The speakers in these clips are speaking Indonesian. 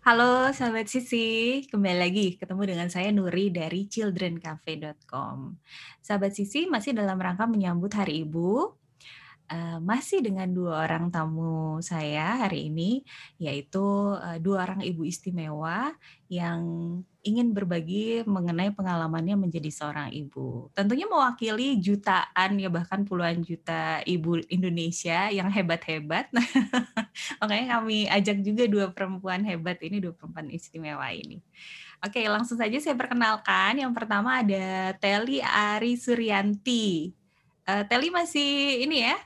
Halo sahabat Sisi, kembali lagi ketemu dengan saya Nuri dari childrencafe.com. Sahabat Sisi masih dalam rangka menyambut Hari Ibu, masih dengan 2 orang tamu saya hari ini, yaitu, 2 orang ibu istimewa yang ingin berbagi mengenai pengalamannya menjadi seorang ibu. Tentunya mewakili jutaan ya bahkan puluhan juta ibu Indonesia yang hebat-hebat. Makanya kami ajak juga 2 perempuan hebat ini, 2 perempuan istimewa ini. Oke, langsung saja saya perkenalkan. Yang pertama ada Telly Ari Suryanti. Telly masih ini ya,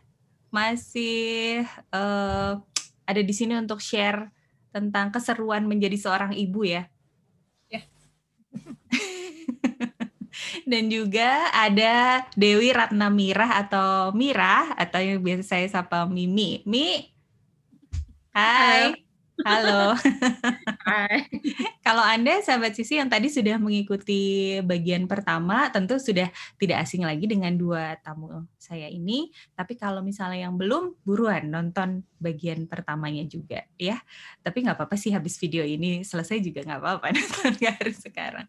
masih ada di sini untuk share tentang keseruan menjadi seorang ibu ya. Ya. Dan juga ada Dewi Ratna Mirah atau Mirah atau yang biasa saya sapa Mimi. Mi, hai. Halo. Hai. Kalau Anda, sahabat Sisi yang tadi sudah mengikuti bagian pertama, tentu sudah tidak asing lagi dengan 2 tamu saya ini. Tapi kalau misalnya yang belum, buruan nonton bagian pertamanya juga ya. Tapi nggak apa-apa sih habis video ini selesai juga nggak apa-apa, nonton nggak harus sekarang.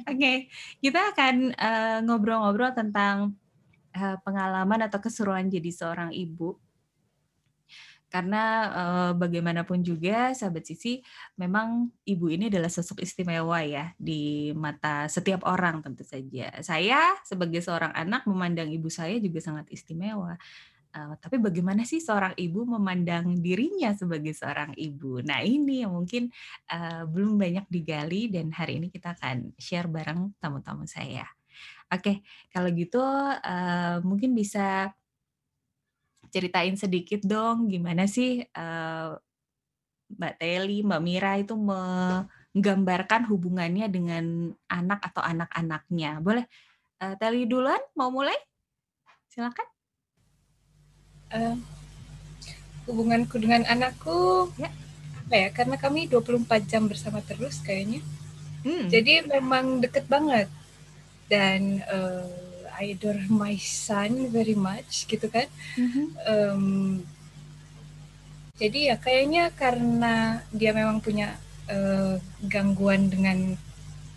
Oke, kita akan ngobrol-ngobrol tentang pengalaman atau keseruan jadi seorang ibu. Karena bagaimanapun juga sahabat Sisi, memang ibu ini adalah sosok istimewa ya di mata setiap orang tentu saja. Saya sebagai seorang anak memandang ibu saya juga sangat istimewa. Tapi bagaimana sih seorang ibu memandang dirinya sebagai seorang ibu? Nah ini yang mungkin belum banyak digali dan hari ini kita akan share bareng tamu-tamu saya. Oke, kalau gitu mungkin bisa ceritain sedikit dong gimana sih Mbak Telly, Mbak Mira itu menggambarkan hubungannya dengan anak atau anak-anaknya. Boleh Telly duluan mau mulai? Silakan. Hubunganku dengan anakku, Ya. apa ya, karena kami 24 jam bersama terus kayaknya. Jadi memang deket banget. Dan I adore my son very much gitu kan. Jadi ya kayaknya karena dia memang punya gangguan dengan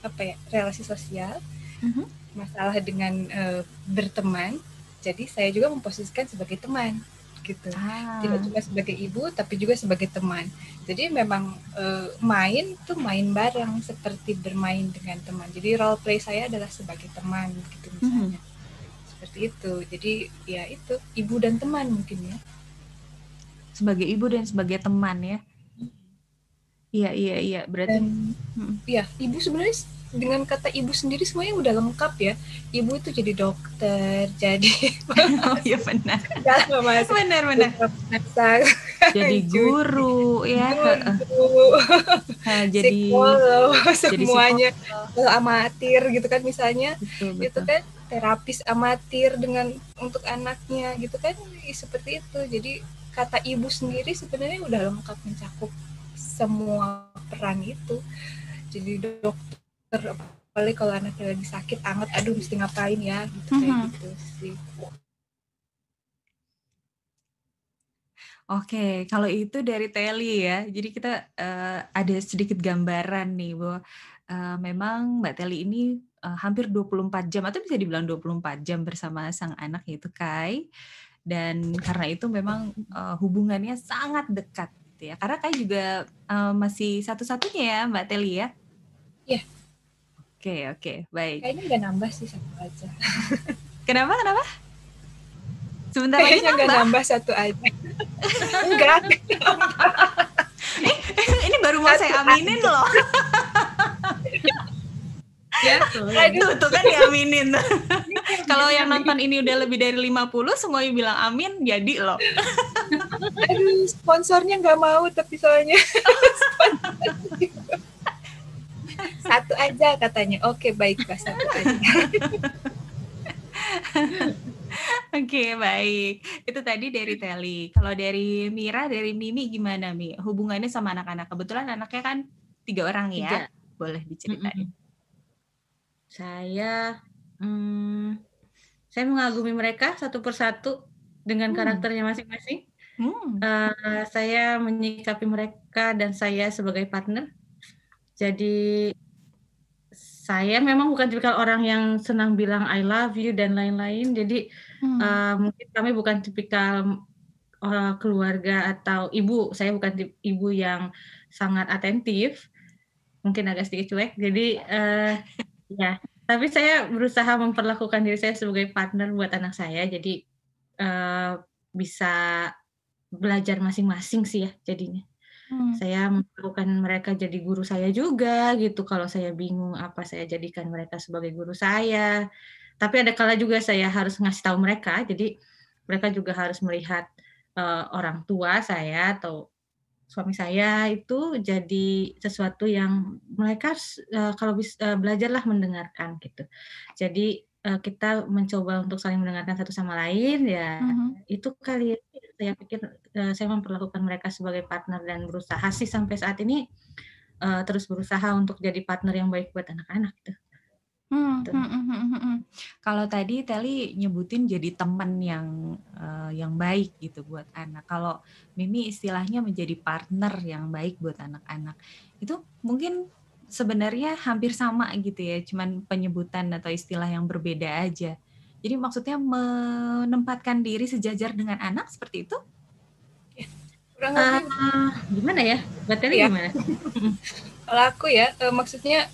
apa ya, relasi sosial, masalah dengan berteman. Jadi saya juga memposisikan sebagai teman gitu. Tidak cuma sebagai ibu tapi juga sebagai teman. Jadi memang main tuh main bareng seperti bermain dengan teman. Jadi role play saya adalah sebagai teman gitu misalnya. Seperti itu. Jadi ya itu ibu dan teman mungkin ya. Sebagai ibu dan sebagai teman ya. Iya. Berarti ya ibu sebenarnya dengan kata ibu sendiri semuanya udah lengkap ya. Ibu itu jadi dokter, jadi oh iya benar. Benar. Jadi guru ya. Jadi psikolog, semuanya psikolog. amatir gitu kan misalnya. Betul. Itu kan terapis amatir dengan untuk anaknya gitu kan seperti itu. Jadi kata ibu sendiri sebenarnya udah lengkap mencakup semua peran itu. Jadi dokter apalagi kalau anaknya lagi sakit anget, aduh mesti ngapain ya gitu kayak gitu sih. Oke, kalau itu dari Telly ya. Jadi kita ada sedikit gambaran nih bahwa memang Mbak Telly ini hampir 24 jam atau bisa dibilang 24 jam bersama sang anak yaitu Kai. Dan karena itu memang hubungannya sangat dekat gitu ya. Karena Kai juga masih satu-satunya ya Mbak Telly ya. Iya. Oke, baik. Kayaknya nggak nambah sih satu aja. Kenapa? Sebentar lagi nggak nambah satu aja. Enggak. Ini baru mau saya aminin loh. Ya, tuh kan diaminin. Kalau yang nonton ini udah lebih dari 50, semuanya bilang amin, jadi loh. Aduh, sponsornya nggak mau tapi soalnya. Satu aja katanya. Oke, baiklah satu aja. Oke, baik. Itu tadi dari Telly. Kalau dari Mira, dari Mimi gimana, Mi? Hubungannya sama anak-anak? Kebetulan anaknya kan 3 orang ya. Boleh diceritain. Saya mengagumi mereka satu persatu dengan karakternya masing-masing. Saya menyikapi mereka dan saya sebagai partner. Jadi saya memang bukan tipikal orang yang senang bilang I love you dan lain-lain. Jadi mungkin kami bukan tipikal keluarga atau ibu. Saya bukan ibu yang sangat atentif. Mungkin agak sedikit cuek. Jadi ya. Tapi saya berusaha memperlakukan diri saya sebagai partner buat anak saya. Jadi bisa belajar masing-masing sih ya jadinya. Saya memperlakukan mereka jadi guru saya juga gitu. Kalau saya bingung apa, saya jadikan mereka sebagai guru saya. Tapi ada kala juga saya harus ngasih tahu mereka. Jadi mereka juga harus melihat orang tua saya atau suami saya itu jadi sesuatu yang mereka kalau belajarlah mendengarkan gitu. Jadi kita mencoba untuk saling mendengarkan satu sama lain ya. Itu kali ya, saya pikir saya memperlakukan mereka sebagai partner dan berusaha sih sampai saat ini terus berusaha untuk jadi partner yang baik buat anak-anak gitu. Kalau tadi Teli nyebutin jadi teman yang baik gitu buat anak. Kalau Mimi istilahnya menjadi partner yang baik buat anak-anak. Itu mungkin sebenarnya hampir sama gitu ya, cuman penyebutan atau istilah yang berbeda aja. Jadi maksudnya menempatkan diri sejajar dengan anak seperti itu? Gimana ya? Buat Teli gimana? Kalau aku ya, maksudnya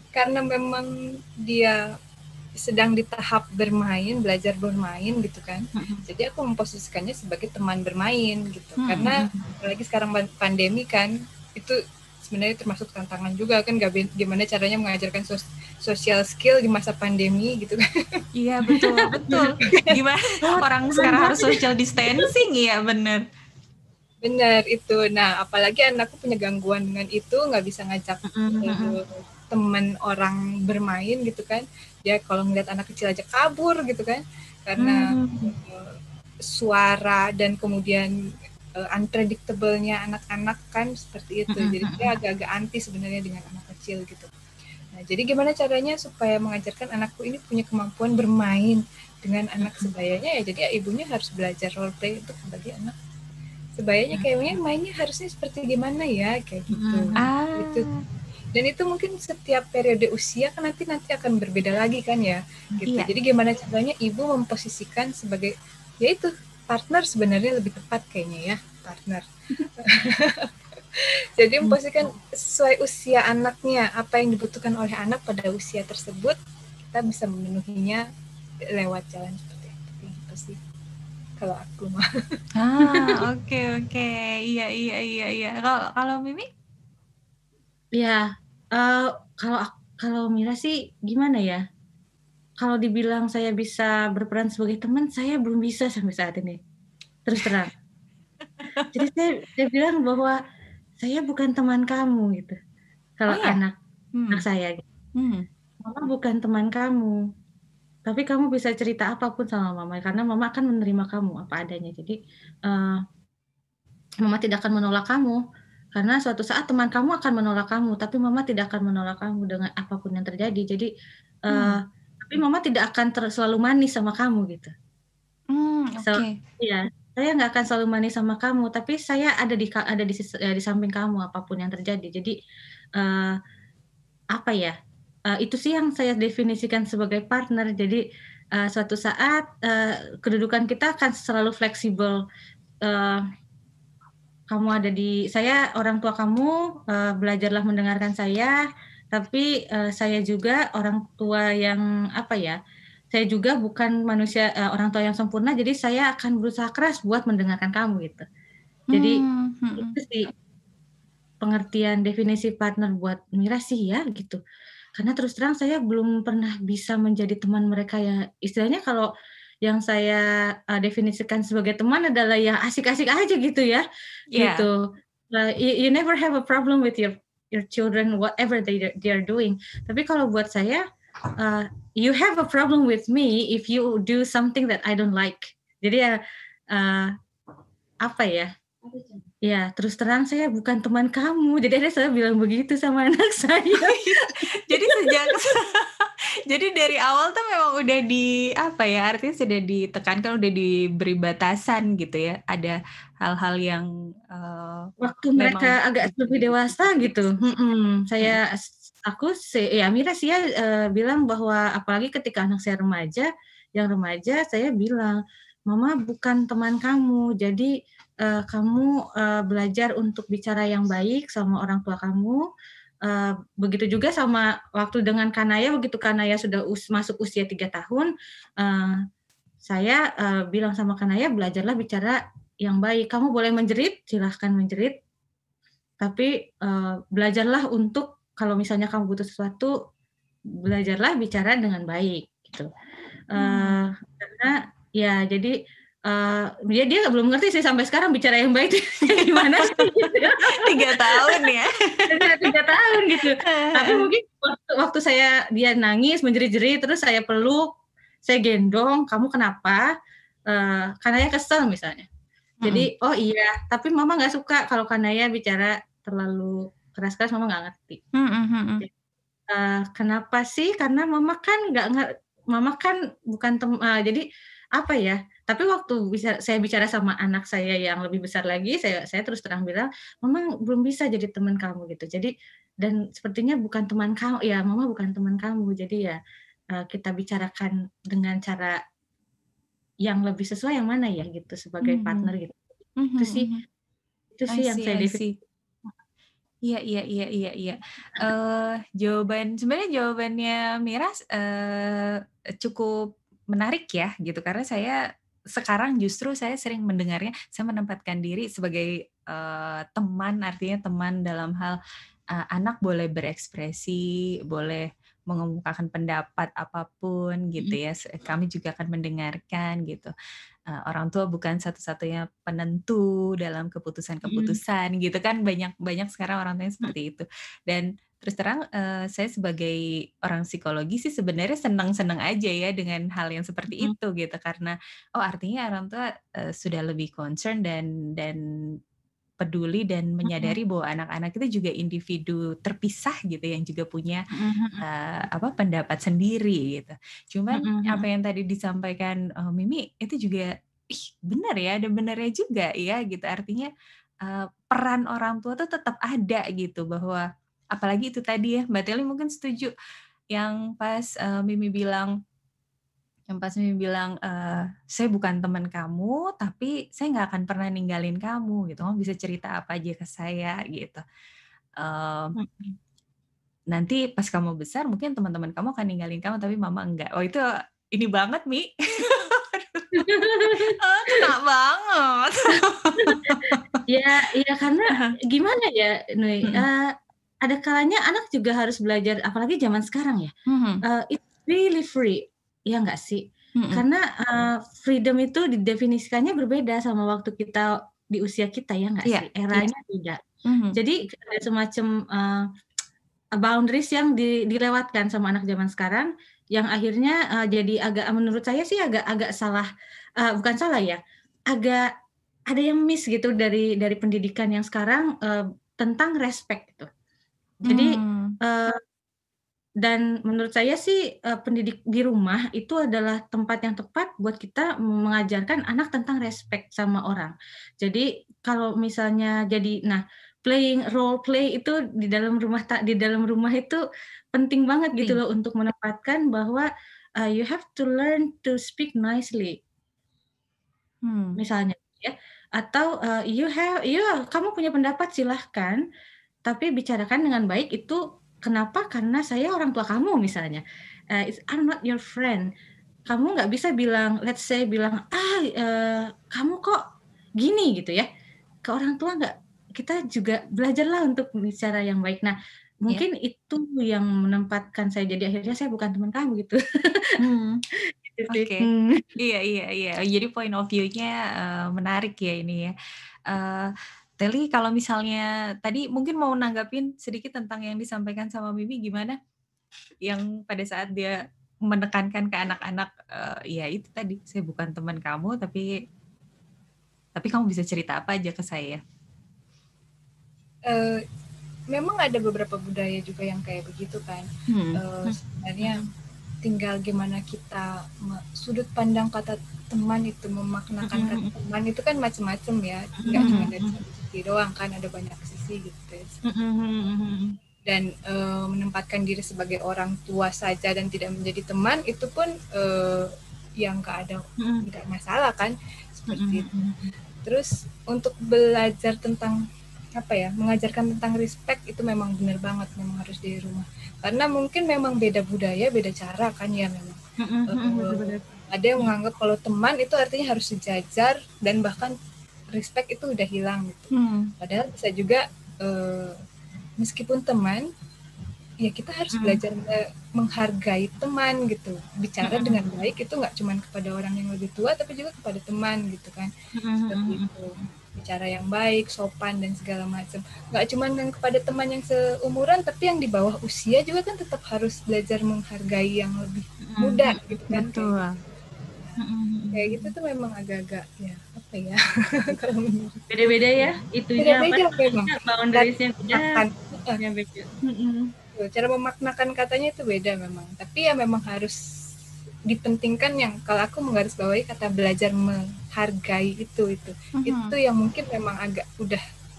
karena memang dia sedang di tahap bermain, belajar bermain gitu kan. Jadi aku memposisikannya sebagai teman bermain gitu. Karena apalagi sekarang pandemi kan, itu sebenarnya termasuk tantangan juga kan, gimana caranya mengajarkan social skill di masa pandemi gitu kan. Iya betul. Gimana orang sekarang harus social distancing, ya bener itu. Nah apalagi anakku punya gangguan dengan itu, nggak bisa ngajak teman orang bermain gitu kan. Dia kalau ngeliat anak kecil aja kabur gitu kan, karena suara dan kemudian unpredictable-nya anak-anak kan seperti itu. Jadi dia agak-agak anti sebenarnya dengan anak kecil gitu. Nah, jadi gimana caranya supaya mengajarkan anakku ini punya kemampuan bermain dengan anak sebayanya ya. Jadi ya ibunya harus belajar role play untuk sebagai anak sebayanya, kayaknya mainnya harusnya seperti gimana ya, kayak gitu. Gitu. Dan itu mungkin setiap periode usia kan nanti akan berbeda lagi kan ya, gitu. Iya. Jadi gimana caranya ibu memposisikan sebagai, ya itu partner sebenarnya lebih tepat kayaknya ya, partner. Jadi memposisikan sesuai usia anaknya, apa yang dibutuhkan oleh anak pada usia tersebut, kita bisa memenuhinya lewat jalan seperti itu sih. Kalau aku mah. Oke. Iya. Kalau Mimi? Ya, kalau Mira sih gimana ya? Kalau dibilang saya bisa berperan sebagai teman, saya belum bisa sampai saat ini. Terus terang. Jadi saya bilang bahwa saya bukan teman kamu gitu. Kalau anak saya gitu. Mama bukan teman kamu. Tapi kamu bisa cerita apapun sama mama karena mama akan menerima kamu apa adanya. Jadi mama tidak akan menolak kamu. Karena suatu saat teman kamu akan menolak kamu, tapi mama tidak akan menolak kamu dengan apapun yang terjadi. Jadi, tapi mama tidak akan selalu manis sama kamu gitu. Iya, saya nggak akan selalu manis sama kamu, tapi saya ada di samping kamu apapun yang terjadi. Jadi, apa ya? Itu sih yang saya definisikan sebagai partner. Jadi, suatu saat kedudukan kita akan selalu fleksibel. Kamu ada saya orang tua kamu, belajarlah mendengarkan saya, tapi saya juga orang tua yang saya juga bukan manusia orang tua yang sempurna, jadi saya akan berusaha keras buat mendengarkan kamu gitu. Jadi itu sih pengertian definisi partner buat Mira sih ya gitu. Karena terus terang saya belum pernah bisa menjadi teman mereka ya, istilahnya kalau yang saya definisikan sebagai teman adalah yang asik-asik aja gitu ya, gitu. You never have a problem with your children whatever they are doing. Tapi kalau buat saya, you have a problem with me if you do something that I don't like. Jadi ya ya terus terang saya bukan teman kamu. Jadi saya bilang begitu sama anak saya. Jadi Jadi dari awal tuh memang udah artinya sudah ditekankan, udah diberi batasan gitu ya. Ada hal-hal yang waktu mereka agak lebih dewasa gitu. Mira sih ya bilang bahwa apalagi ketika anak saya remaja, saya bilang, Mama bukan teman kamu, jadi kamu belajar untuk bicara yang baik sama orang tua kamu. Begitu juga sama waktu dengan Kanaya, begitu Kanaya sudah masuk usia 3 tahun, saya bilang sama Kanaya, belajarlah bicara yang baik. Kamu boleh menjerit, silahkan menjerit, tapi belajarlah untuk kalau misalnya kamu butuh sesuatu, belajarlah bicara dengan baik gitu. Karena ya jadi dia belum ngerti sih sampai sekarang bicara yang baik gimana sih. 3 tahun ya. 3 tahun gitu. Tapi mungkin waktu dia nangis, menjerit-jerit, terus saya peluk, saya gendong, kamu kenapa? Kanaya kesel misalnya. Jadi, oh iya, tapi Mama nggak suka kalau Kanaya bicara terlalu keras-keras, Mama nggak ngerti. Kenapa sih? Karena Mama kan bukan jadi apa ya? Tapi waktu saya bicara sama anak saya yang lebih besar lagi, saya terus terang bilang, Mama belum bisa jadi teman kamu gitu. Jadi dan sepertinya bukan teman kamu, ya Mama bukan teman kamu. Jadi ya kita bicarakan dengan cara yang lebih sesuai yang mana ya gitu sebagai partner gitu. Itu sih yang saya definisi. Iya. Sebenarnya jawabannya Mira cukup menarik ya gitu, karena sekarang justru saya sering mendengarnya, saya menempatkan diri sebagai teman, artinya teman dalam hal anak boleh berekspresi, boleh mengemukakan pendapat apapun gitu ya, kami juga akan mendengarkan gitu. Orang tua bukan satu-satunya penentu dalam keputusan-keputusan gitu kan, banyak sekarang orang tua yang seperti itu. Dan terus terang saya sebagai orang psikologi sih sebenarnya senang-senang aja ya dengan hal yang seperti itu gitu, karena artinya orang tua sudah lebih concern dan peduli dan menyadari bahwa anak-anak itu juga individu terpisah gitu yang juga punya pendapat sendiri gitu. Cuman apa yang tadi disampaikan Mimi itu juga benar ya, ada benarnya juga ya gitu. Artinya peran orang tua tuh tetap ada gitu, bahwa apalagi itu tadi ya Mbak Teli mungkin setuju yang pas Mimi bilang saya bukan teman kamu, tapi saya nggak akan pernah ninggalin kamu gitu. Kamu bisa cerita apa aja ke saya gitu. Nanti pas kamu besar mungkin teman-teman kamu akan ninggalin kamu, tapi Mama enggak. Oh itu ini banget Mi. Kena banget. Ya karena gimana ya Nui, ada kalanya anak juga harus belajar, apalagi zaman sekarang ya. It's really free. Ya nggak sih? Karena freedom itu didefinisikannya berbeda sama waktu kita di usia kita, ya nggak sih? Eranya beda. Jadi ada semacam boundaries yang dilewatkan sama anak zaman sekarang, yang akhirnya jadi menurut saya sih agak salah, bukan salah ya, agak ada yang miss gitu dari pendidikan yang sekarang tentang respect gitu. Jadi dan menurut saya sih pendidik di rumah itu adalah tempat yang tepat buat kita mengajarkan anak tentang respect sama orang. Jadi kalau misalnya role play itu di dalam rumah itu penting banget gitu loh, untuk menempatkan bahwa you have to learn to speak nicely. Misalnya ya, atau kamu punya pendapat silahkan, tapi bicarakan dengan baik. Itu kenapa? Karena saya orang tua kamu misalnya. I'm not your friend. Kamu nggak bisa bilang, kamu kok gini gitu ya. Ke orang tua nggak. Kita juga belajarlah untuk bicara yang baik. Nah, mungkin itu yang menempatkan saya jadi akhirnya saya bukan teman kamu gitu. Oke. Iya. Jadi point of view-nya menarik ya ini ya. Teli, kalau misalnya tadi mungkin mau nanggapin sedikit tentang yang disampaikan sama Mimi, gimana? Yang pada saat dia menekankan ke anak-anak, ya itu tadi, saya bukan teman kamu, tapi kamu bisa cerita apa aja ke saya. Memang ada beberapa budaya juga yang kayak begitu kan. Sebenarnya tinggal gimana kita sudut pandang kata teman itu, memaknakan kata teman itu kan macam-macam ya, nggak cuma dari satu sisi doang kan, ada banyak sisi gitu. Dan menempatkan diri sebagai orang tua saja dan tidak menjadi teman itu pun yang nggak masalah kan, seperti itu. Terus untuk belajar tentang mengajarkan tentang respect itu memang benar banget, memang harus di rumah. Karena mungkin memang beda budaya, beda cara kan ya memang. Ada yang menganggap kalau teman itu artinya harus sejajar dan bahkan respect itu udah hilang gitu. Padahal bisa juga meskipun teman, ya kita harus belajar menghargai teman gitu. Bicara dengan baik itu nggak cuma kepada orang yang lebih tua, tapi juga kepada teman gitu kan. Seperti itu. Bicara yang baik, sopan dan segala macam. Nggak cuma yang kepada teman yang seumuran, tapi yang di bawah usia juga kan tetap harus belajar menghargai yang lebih muda gitu kan. Betul. Kayak gitu tuh memang agak-agak ya apa ya kalau menurut beda-beda ya itunya, beda-beda memang boundariesnya beda. Cara memaknakan katanya itu beda memang, tapi ya memang harus dipentingkan yang kalau aku menggarisbawahi kata belajar menghargai itu yang mungkin memang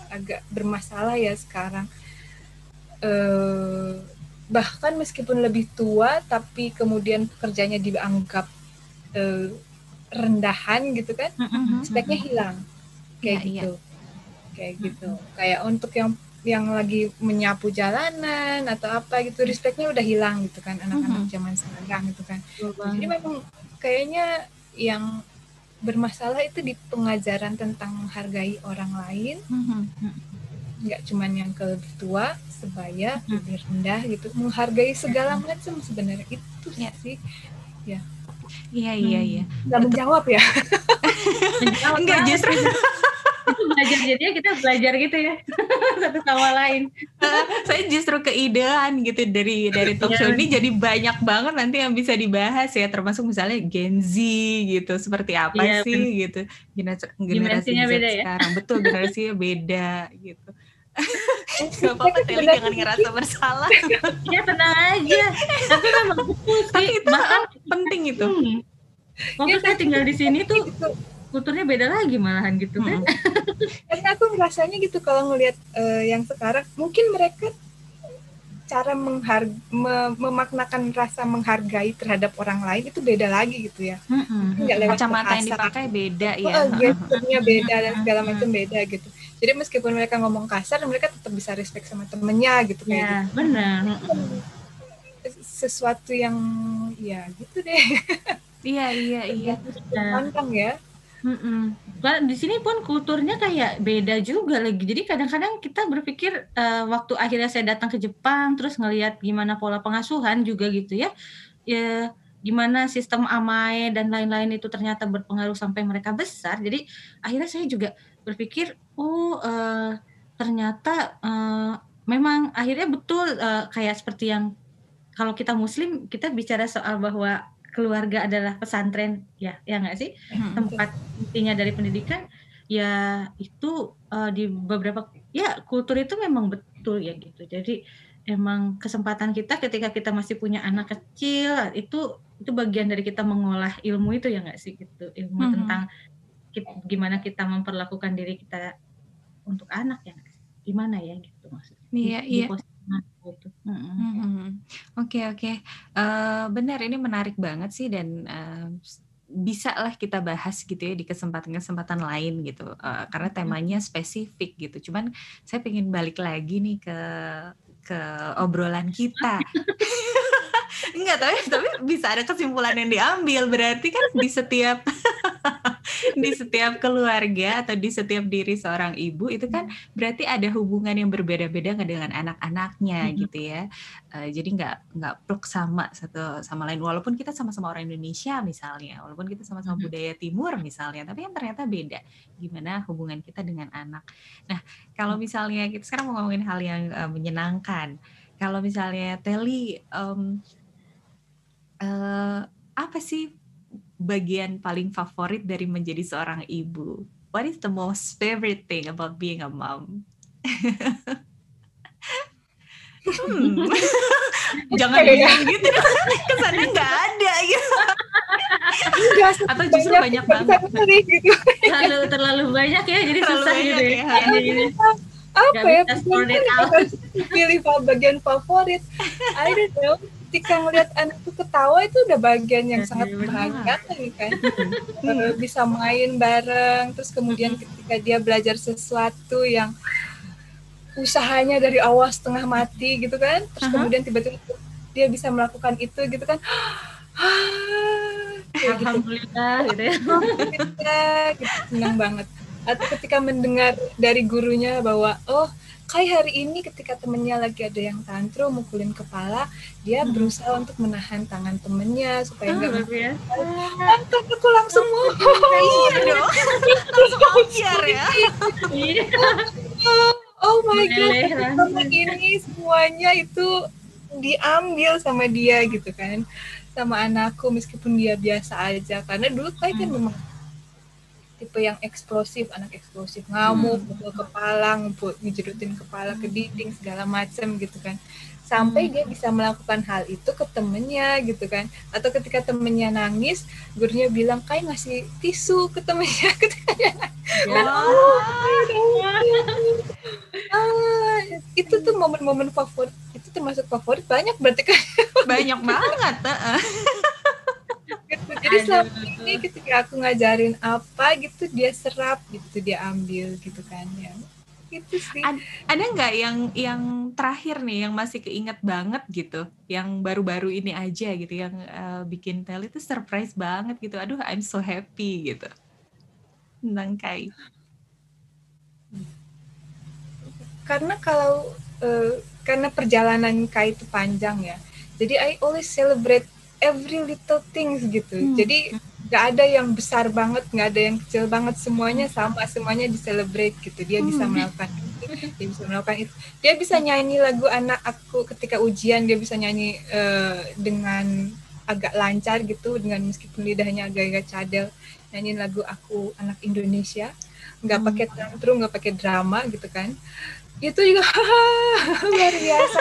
agak bermasalah ya sekarang. Bahkan meskipun lebih tua tapi kemudian pekerjaannya dianggap rendahan gitu kan, speknya hilang kayak gitu. Kayak gitu. Kayak untuk yang lagi menyapu jalanan atau apa gitu, respectnya udah hilang gitu kan, anak-anak zaman sekarang gitu kan. Jadi memang kayaknya yang bermasalah itu di pengajaran tentang menghargai orang lain, nggak cuman yang ke lebih tua, sebaya, lebih rendah gitu, menghargai segala macam sebenarnya itu sih ya. Iya. Nggak menjawab ya? Enggak, justru itu belajar, jadinya kita belajar gitu ya satu sama lain. Saya justru keidean gitu dari talk show ini, jadi banyak banget nanti yang bisa dibahas ya, termasuk misalnya Gen Z gitu, seperti apa sih gitu generasi Z beda sekarang. Betul, generasinya beda gitu. Gak apa-apa, Teli, jangan ngerasa bersalah. Ya tenang aja. Tapi memang betul sih. Tapi itu bahkan penting itu. Waktu saya tinggal di sini tuh kulturnya beda lagi malahan gitu kan. Karena aku ngerasanya gitu kalau ngelihat yang sekarang, mungkin mereka cara memaknakan rasa menghargai terhadap orang lain itu beda lagi gitu ya. Nggak lewat kacamata yang dipakai beda ya. Gesturnya beda dan segala macam beda gitu. Jadi meskipun mereka ngomong kasar, mereka tetap bisa respect sama temennya gitu kayak gitu. Benar. Sesuatu yang ya gitu deh. Iya. Pantang ya. Di sini pun kulturnya kayak beda juga lagi. Jadi kadang-kadang kita berpikir waktu akhirnya saya datang ke Jepang, terus ngelihat gimana pola pengasuhan juga gitu ya. Ya gimana sistem amae dan lain-lain itu ternyata berpengaruh sampai mereka besar. Jadi akhirnya saya juga berpikir, ternyata memang akhirnya betul kayak seperti yang kalau kita Muslim kita bicara soal bahwa keluarga adalah pesantren ya nggak sih, tempat intinya dari pendidikan ya, itu di beberapa ya kultur itu memang betul ya gitu. Jadi emang kesempatan kita ketika kita masih punya anak kecil itu bagian dari kita mengolah ilmu itu ya nggak sih gitu, ilmu tentang gimana kita memperlakukan diri kita untuk anak ya, gimana ya gitu maksudnya. Iya. Oke. Benar, ini menarik banget sih, dan bisa lah kita bahas gitu ya di kesempatan lain gitu, karena temanya spesifik gitu. Cuman saya pengen balik lagi nih ke obrolan kita. Enggak, tapi bisa ada kesimpulan yang diambil, berarti kan di setiap keluarga atau di setiap diri seorang ibu itu kan berarti ada hubungan yang berbeda-beda dengan anak-anaknya gitu ya. Jadi nggak pluk sama satu sama lain, walaupun kita sama-sama orang Indonesia misalnya, walaupun kita sama-sama budaya timur misalnya, tapi yang ternyata beda gimana hubungan kita dengan anak. Nah, kalau misalnya kita sekarang mau ngomongin hal yang menyenangkan, kalau misalnya Teli, apa sih bagian paling favorit dari menjadi seorang ibu? What is the most favorite thing about being a mom? Jangan bilang gitu dong, kesannya nggak ada gitu. Atau justru banyak banget gitu. Terlalu banyak ya, jadi susah gitu ya. Apa ya, pilih bagian favorit. I don't know, ketika ngeliat anak tuh ketawa itu udah bagian yang sangat bahagia kan. Bisa main bareng, terus kemudian ketika dia belajar sesuatu yang usahanya dari awal setengah mati gitu kan, terus kemudian tiba-tiba dia bisa melakukan itu gitu kan. Alhamdulillah gitu ya. Alhamdulillah, gitu, senang banget. Atau ketika mendengar dari gurunya bahwa Kai hari ini ketika temennya lagi ada yang tantrum mukulin kepala, dia berusaha untuk menahan tangan temennya supaya nggak mantap, aku langsung iya dong, langsung ambiar ya. Oh my god, sama ini semuanya itu diambil sama dia gitu kan, sama anakku meskipun dia biasa aja, karena dulu Kai kan memang tipe yang eksplosif, anak eksplosif, ngamuk, pukul kepala, ngejerutin kepala ke dinding, segala macam gitu kan. Sampai dia bisa melakukan hal itu ke temennya gitu kan. Atau ketika temennya nangis, gurunya bilang, Kai ngasih tisu ke temennya. Itu tuh momen-momen favorit, itu termasuk favorit banyak berarti kan. Banyak banget. Gitu. Jadi selama ini ketika aku ngajarin apa gitu, dia serap gitu, dia ambil gitu kan ya. Itu sih. Ada nggak yang terakhir nih yang masih keinget banget gitu, yang baru-baru ini aja gitu, yang bikin Tel itu surprise banget gitu, aduh I'm so happy gitu tentang Kai? Karena karena perjalanan Kai itu panjang ya, jadi I always celebrate every little things gitu. Jadi nggak ada yang besar banget, nggak ada yang kecil banget, semuanya sama, semuanya di-celebrate gitu. Dia bisa melakukan itu, dia bisa melakukan itu. Dia bisa nyanyi lagu anak aku ketika ujian, dia bisa nyanyi dengan agak lancar gitu, dengan meskipun lidahnya agak-agak cadel, nyanyiin lagu aku anak Indonesia, nggak pakai tantrum, nggak pakai drama gitu kan. Itu juga luar biasa.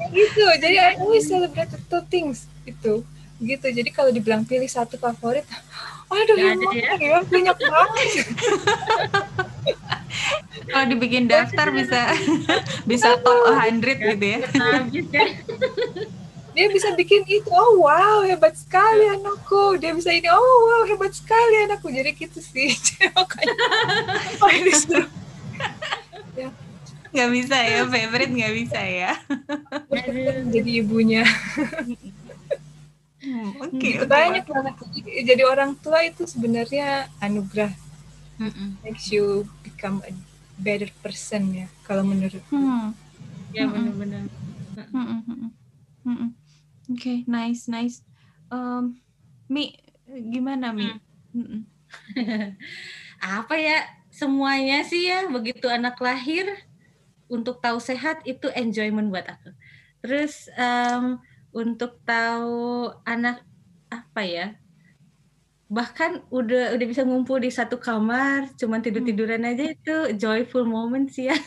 Gitu, jadi I always celebrate little things itu gitu. Jadi kalau dibilang pilih satu favorit, aduh ya banyak banget. Kalau dibikin daftar bisa top 100 gitu ya. Dia bisa bikin itu, oh wow hebat sekali anakku, dia bisa ini, oh wow hebat sekali anakku, jadi gitu sih. Ya. Nggak bisa ya, favorite nggak bisa ya. Jadi ibunya. Oke. Banyak banget. Jadi orang tua itu sebenarnya anugerah. Makes you become a better person ya, kalau menurut. Ya benar-benar. Oke, nice. Mi, gimana Mi? Apa ya, semuanya sih ya, begitu anak lahir, untuk tahu sehat itu enjoyment buat aku. Terus untuk tahu anak apa ya, bahkan udah bisa ngumpul di satu kamar, cuman tiduran aja, itu joyful moment sih ya.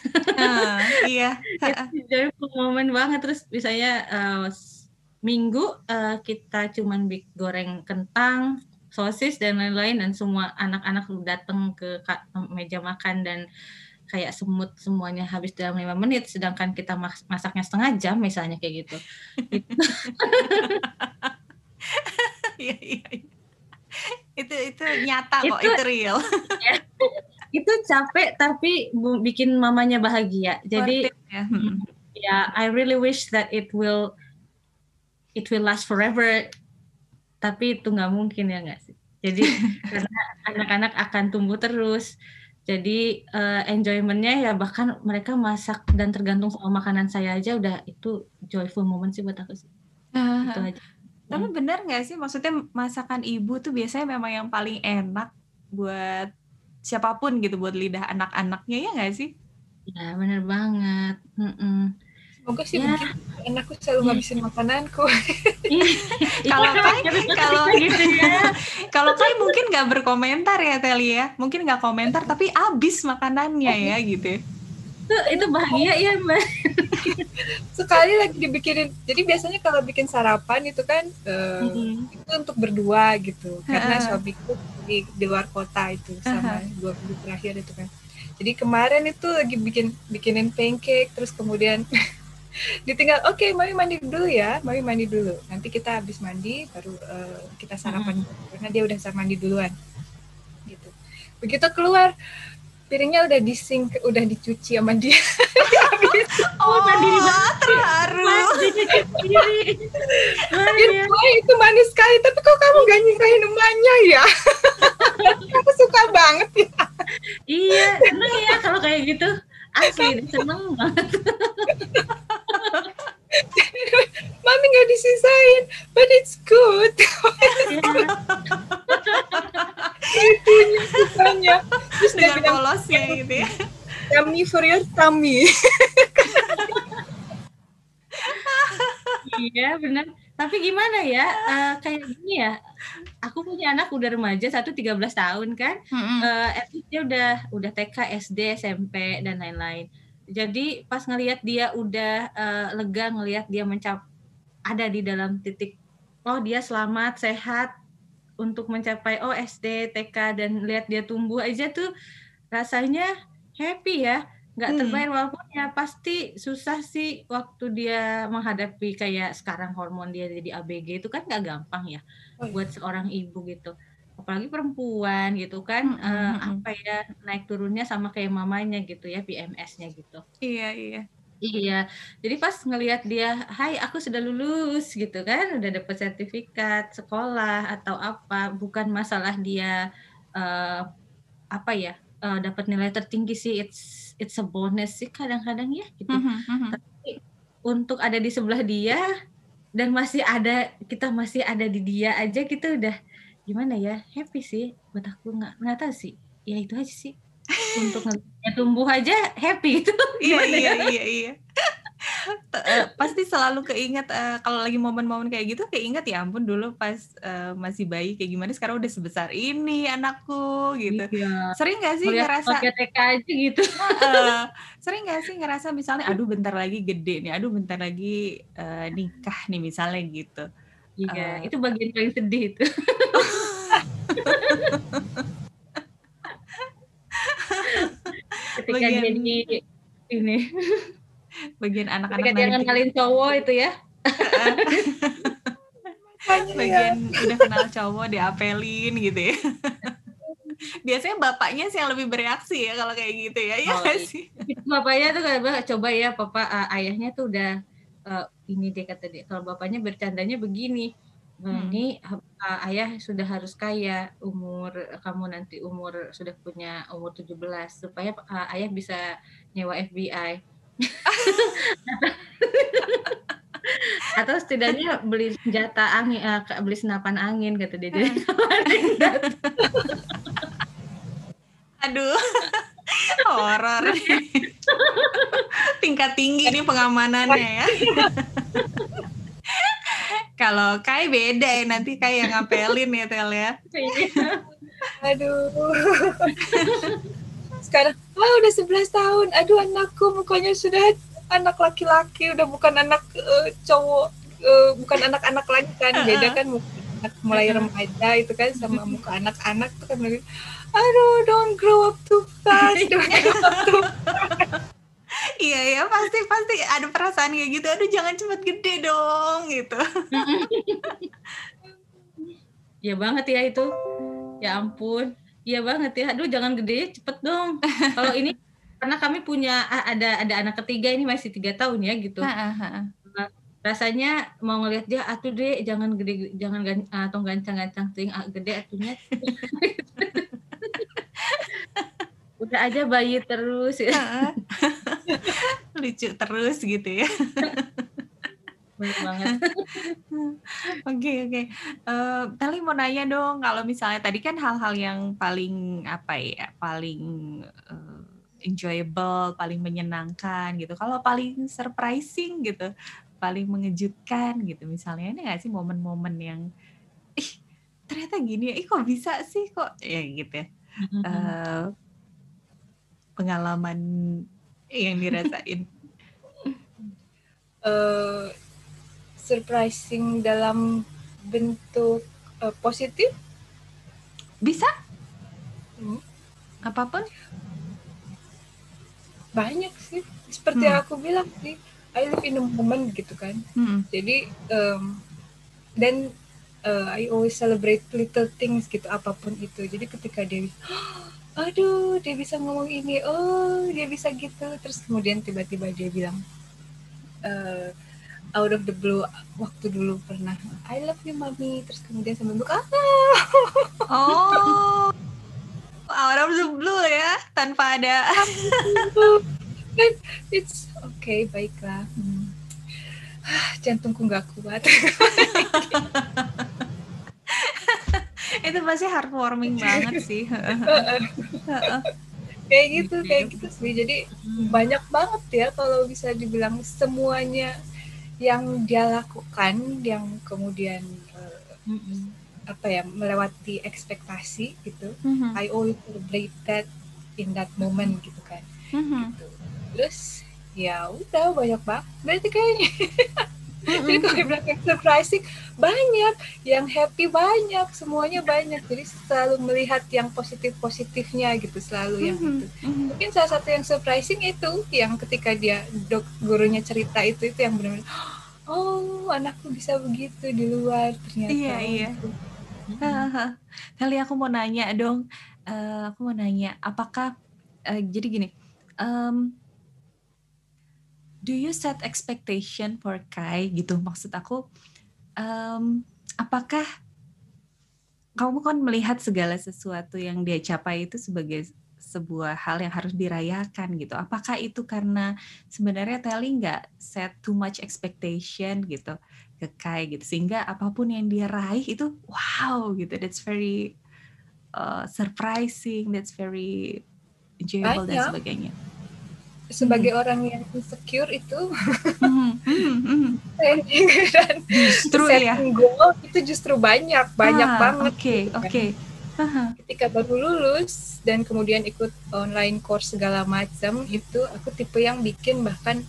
Iya. Itu joyful moment banget. Terus misalnya minggu kita cuman goreng kentang, sosis dan lain-lain, dan semua anak-anak datang ke meja makan dan kayak semut semuanya habis dalam 5 menit, sedangkan kita masaknya setengah jam misalnya kayak gitu. Iya. Itu nyata kok, itu real. Itu capek tapi bikin mamanya bahagia. Jadi ya I really wish that it will last forever. Tapi itu nggak mungkin ya nggak sih. Jadi karena anak-anak akan tumbuh terus. Jadi enjoyment-nya ya bahkan mereka masak dan tergantung sama makanan saya aja udah itu joyful moment sih buat aku sih. Itu aja. Tapi benar nggak sih, maksudnya masakan ibu tuh biasanya memang yang paling enak buat siapapun gitu, buat lidah anak-anaknya, ya nggak sih? Ya benar banget. Semoga sih begitu. Anakku selalu ngabisin makananku. Kalau Kai mungkin nggak berkomentar ya Teli ya, mungkin nggak komentar tapi abis makanannya ya gitu. Itu bahagia ya Mbak. Sekali lagi dibikinin. Jadi biasanya kalau bikin sarapan itu kan itu untuk berdua gitu. Karena suamiku di luar kota itu sama 2 minggu terakhir itu kan. Jadi kemarin itu lagi bikinin pancake, terus kemudian ditinggal, oke, Mami mandi dulu ya, Mami mandi dulu. Nanti kita habis mandi baru kita sarapan karena dia udah mandi duluan. Gitu. Begitu keluar piringnya udah di sink, udah dicuci sama dia. Mandiri banget, terharu. Itu manis sekali, tapi kok kamu gak nyusahin emaknya ya? Aku suka banget ya. Iya, seneng ya kalau kayak gitu. Asli, seneng banget. Mami gak disisain, but it's good. Itunya sukanya. Terus dia bilang polosnya gitu ya. Yummy for your tummy. Iya benar. Tapi gimana ya, kayak gini ya. Aku punya anak udah remaja, 13 tahun kan. Dia udah TK, SD, SMP dan lain-lain. Jadi pas ngelihat dia udah lega, ngelihat dia ada di dalam titik, oh dia selamat, sehat untuk mencapai SD, TK dan lihat dia tumbuh aja tuh rasanya happy ya. Nggak terbayar, walaupun ya pasti susah sih waktu dia menghadapi kayak sekarang hormon dia jadi ABG itu kan nggak gampang ya buat seorang ibu gitu, apalagi perempuan gitu kan. Apa ya, naik turunnya sama kayak mamanya gitu ya, PMS-nya gitu. Iya, jadi pas ngelihat dia, hai aku sudah lulus gitu kan, udah dapat sertifikat sekolah atau apa, bukan masalah dia apa ya, dapat nilai tertinggi sih, it's a bonus sih kadang-kadang ya gitu. Tapi untuk ada di sebelah dia dan kita masih ada di dia aja gitu, udah gimana ya, happy sih buat aku. Nggak tahu sih, ya itu aja sih. Untuk ngeliatnya tumbuh aja happy gitu. Iya. Pasti selalu keinget kalau lagi momen-momen kayak gitu, keinget ya ampun dulu pas masih bayi kayak gimana, sekarang udah sebesar ini anakku gitu. Iya. Sering nggak sih ngerasa TK aja gitu? Sering nggak sih ngerasa misalnya, aduh bentar lagi gede nih, aduh bentar lagi nikah nih misalnya gitu. Iya, itu bagian paling sedih itu. Ketika dia di ini. Bagian anak-anak ketika dia ngenalin cowok itu ya. Bagian udah kenal cowok diapelin gitu ya. Biasanya bapaknya sih yang lebih bereaksi ya kalau kayak gitu ya. Iya sih. Bapaknya tuh kayak, coba ya papa, ayahnya tuh udah ini dia kata dia, kalau bapaknya bercandanya begini, ini ayah sudah harus kaya, kamu nanti sudah punya umur 17 supaya ayah bisa nyewa FBI. Atau setidaknya beli senjata angin, beli senapan angin kata dia. Aduh, horor. Tingkat tinggi nih pengamanannya ya. Kalau Kai beda ya, nanti Kai yang ngapelin ya Tel ya. Aduh. Sekarang, udah 11 tahun. Aduh anakku mukanya sudah anak laki-laki, udah bukan anak cowok, bukan anak-anak lagi kan. Beda kan muka mulai remaja itu kan sama muka anak-anak tuh kan. Aduh, don't grow up too fast. Iya, pasti ada perasaan kayak gitu. Aduh, jangan cepat gede dong, gitu. Iya banget ya itu. Ya ampun. Iya banget ya. Aduh, jangan gede, cepet dong. Kalau ini karena kami punya ada anak ketiga, ini masih 3 tahun ya gitu. Rasanya mau ngelihat dia, atuh deh, jangan gede, jangan atau gancang-gancang ting, gede atunya. Udah aja bayi terus ya. Lucu terus gitu ya. Bener banget. Oke. Tali mau nanya dong, kalau misalnya tadi kan hal-hal yang paling paling enjoyable, paling menyenangkan gitu. Kalau paling surprising gitu, paling mengejutkan gitu, misalnya ini nggak sih momen-momen yang ternyata gini ya, kok bisa sih kok ya gitu ya. Pengalaman yang dirasain? Surprising dalam bentuk positif? Bisa? Apapun? Banyak sih. Seperti yang aku bilang sih, I live in a moment gitu kan. Jadi dan I always celebrate little things gitu, apapun itu. Jadi ketika dia aduh dia bisa ngomong ini, oh dia bisa gitu, terus kemudian tiba-tiba dia bilang out of the blue, waktu dulu pernah I love you mami, terus kemudian sambil buka oh out of the blue ya, tanpa ada dan it's okay, baiklah. Jantungku nggak kuat. Itu pasti heartwarming banget sih. kayak gitu sih. Jadi banyak banget ya kalau bisa dibilang semuanya yang dia lakukan yang kemudian melewati ekspektasi gitu. I always celebrate that in that moment gitu kan. Gitu. Terus ya udah banyak banget berarti kayaknya. Jadi kalau bilang yang surprising banyak, yang happy banyak, semuanya banyak. Jadi selalu melihat yang positifnya gitu, selalu yang itu. Mungkin salah satu yang surprising itu yang ketika dia gurunya cerita itu yang benar-benar oh anakku bisa begitu di luar ternyata. Iya. Kali aku mau nanya dong, apakah jadi gini, do you set expectation for Kai gitu? Maksud aku, apakah kamu kan melihat segala sesuatu yang dia capai itu sebagai sebuah hal yang harus dirayakan gitu? Apakah itu karena sebenarnya Telly nggak set too much expectation gitu ke Kai gitu, sehingga apapun yang dia raih itu wow gitu, that's very surprising, that's very enjoyable dan sebagainya. Sebagai orang yang insecure itu justru setting goal itu justru banyak banget. Oke. Ketika baru lulus dan kemudian ikut online course segala macam, itu aku tipe yang bikin bahkan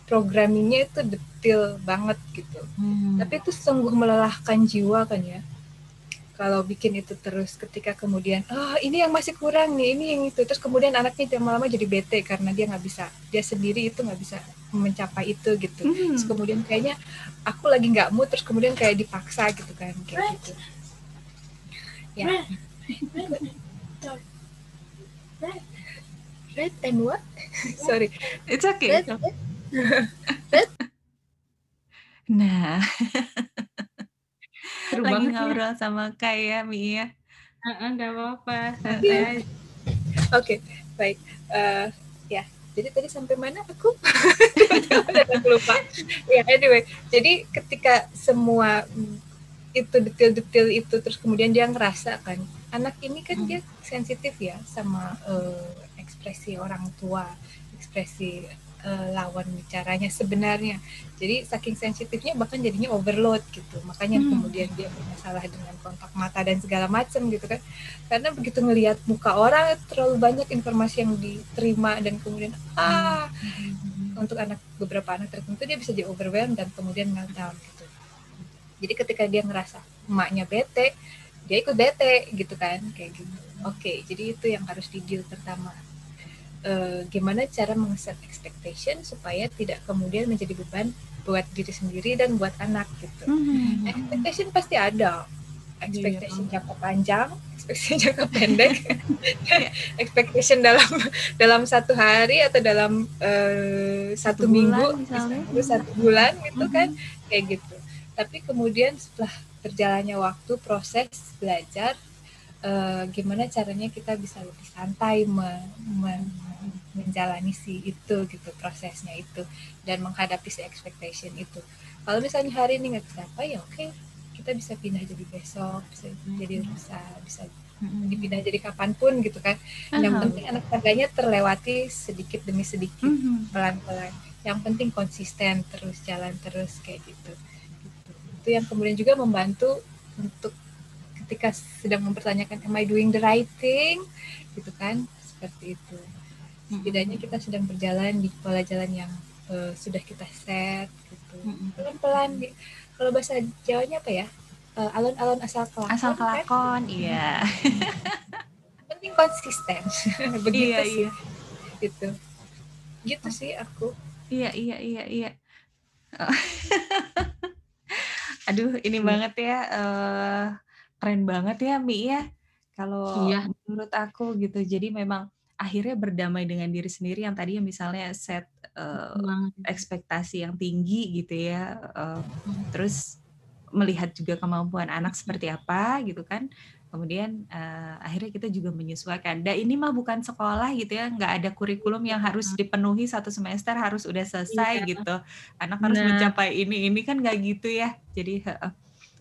programmingnya itu detail banget gitu. Tapi itu sungguh melelahkan jiwa kan ya. Kalau bikin itu terus, ketika kemudian ini yang masih kurang nih, ini yang itu, terus kemudian anaknya lama-lama jadi bete karena dia nggak bisa, dia sendiri itu nggak bisa mencapai itu gitu. Terus kemudian kayaknya aku lagi nggak mood, terus kemudian kayak dipaksa gitu kan, kayak gitu. Ya. Red and what? Sorry. It's okay. Red. Nah. Seru lagi banget ngobrol sama Kaya Mia. Nggak apa-apa. Oke, baik. Ya, jadi tadi sampai mana aku? Aku lupa. Ya, anyway. Jadi ketika semua itu detail-detail itu terus kemudian dia ngerasa kan, anak ini kan dia sensitif ya sama ekspresi orang tua, ekspresi lawan bicaranya sebenarnya. Jadi saking sensitifnya bahkan jadinya overload gitu. Makanya kemudian dia bermasalah dengan kontak mata dan segala macam gitu kan. Karena begitu ngelihat muka orang terlalu banyak informasi yang diterima dan kemudian untuk beberapa anak tertentu dia bisa jadi overwhelmed dan kemudian meltdown gitu. Jadi ketika dia ngerasa emaknya bete, dia ikut bete gitu kan, kayak gitu. Oke, jadi itu yang harus di-deal pertama. Gimana cara meng-set expectation supaya tidak kemudian menjadi beban buat diri sendiri dan buat anak gitu. Expectation pasti ada. Expectation jangka panjang, expectation jangka pendek, expectation dalam satu hari atau dalam satu minggu, misalnya 1 bulan gitu kan, kayak gitu. Tapi kemudian setelah berjalannya waktu, proses belajar, gimana caranya kita bisa lebih santai menjalani itu gitu, prosesnya itu, dan menghadapi si expectation itu. Kalau misalnya hari ini nggak tercapai, ya oke, kita bisa pindah jadi besok, bisa jadi lusa, bisa dipindah jadi kapanpun gitu kan. Yang penting anak tangganya terlewati sedikit demi sedikit, pelan-pelan. Yang penting konsisten terus, jalan terus kayak gitu. Itu yang kemudian juga membantu untuk ketika sedang mempertanyakan am I doing the right thing gitu kan, seperti itu. setidaknya kita sedang berjalan di pola jalan yang sudah kita set gitu. Pelan-pelan. Kalau bahasa Jawanya apa ya? Alon-alon asal kelakon. Asal kelakon, kan? Iya. Penting konsisten. Begitu iya, sih. Iya. Gitu sih aku. Iya. Aduh, ini banget ya. Keren banget ya, Mi ya. Kalau menurut aku gitu. Jadi memang akhirnya berdamai dengan diri sendiri yang tadi misalnya set ekspektasi yang tinggi gitu ya. Terus melihat juga kemampuan anak seperti apa gitu kan. Kemudian akhirnya kita juga menyesuaikan. Dan ini mah bukan sekolah gitu ya, nggak ada kurikulum yang harus dipenuhi 1 semester harus udah selesai gitu. Anak harus mencapai ini kan nggak gitu ya. Jadi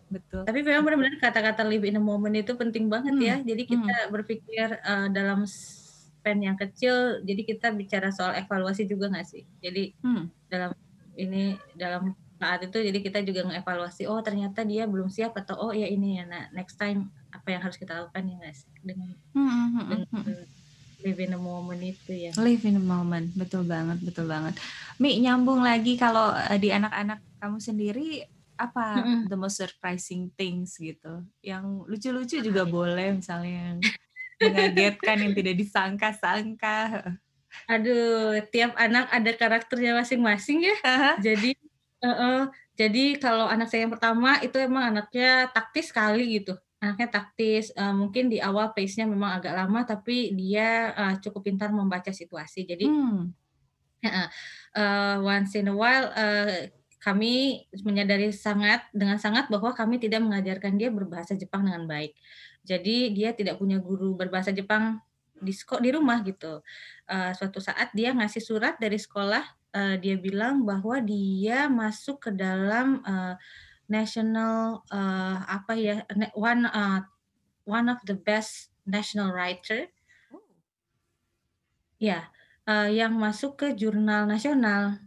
betul. Tapi memang benar-benar kata-kata live in a moment itu penting banget ya. Jadi kita berpikir dalam span yang kecil. Jadi kita bicara soal evaluasi juga nggak sih? Jadi dalam saat itu jadi kita juga ngevaluasi, oh ternyata dia belum siap atau oh ya ini ya, nah next time apa yang harus kita lakukan ya guys dengan live in a moment itu ya. Live in a moment, betul banget. Mi, nyambung lagi kalau di anak-anak kamu sendiri apa the most surprising things gitu? Yang lucu-lucu juga boleh, misalnya yang mengagetkan yang tidak disangka-sangka. Aduh, tiap anak ada karakternya masing-masing ya. Jadi kalau anak saya yang pertama itu emang anaknya taktis sekali gitu. Anaknya taktis, mungkin di awal pace-nya memang agak lama, tapi dia cukup pintar membaca situasi. Jadi once in a while kami menyadari dengan sangat bahwa kami tidak mengajarkan dia berbahasa Jepang dengan baik. Jadi dia tidak punya guru berbahasa Jepang di rumah gitu. Suatu saat dia ngasih surat dari sekolah, dia bilang bahwa dia masuk ke dalam national one of the best national writer. Ya, yang masuk ke jurnal nasional.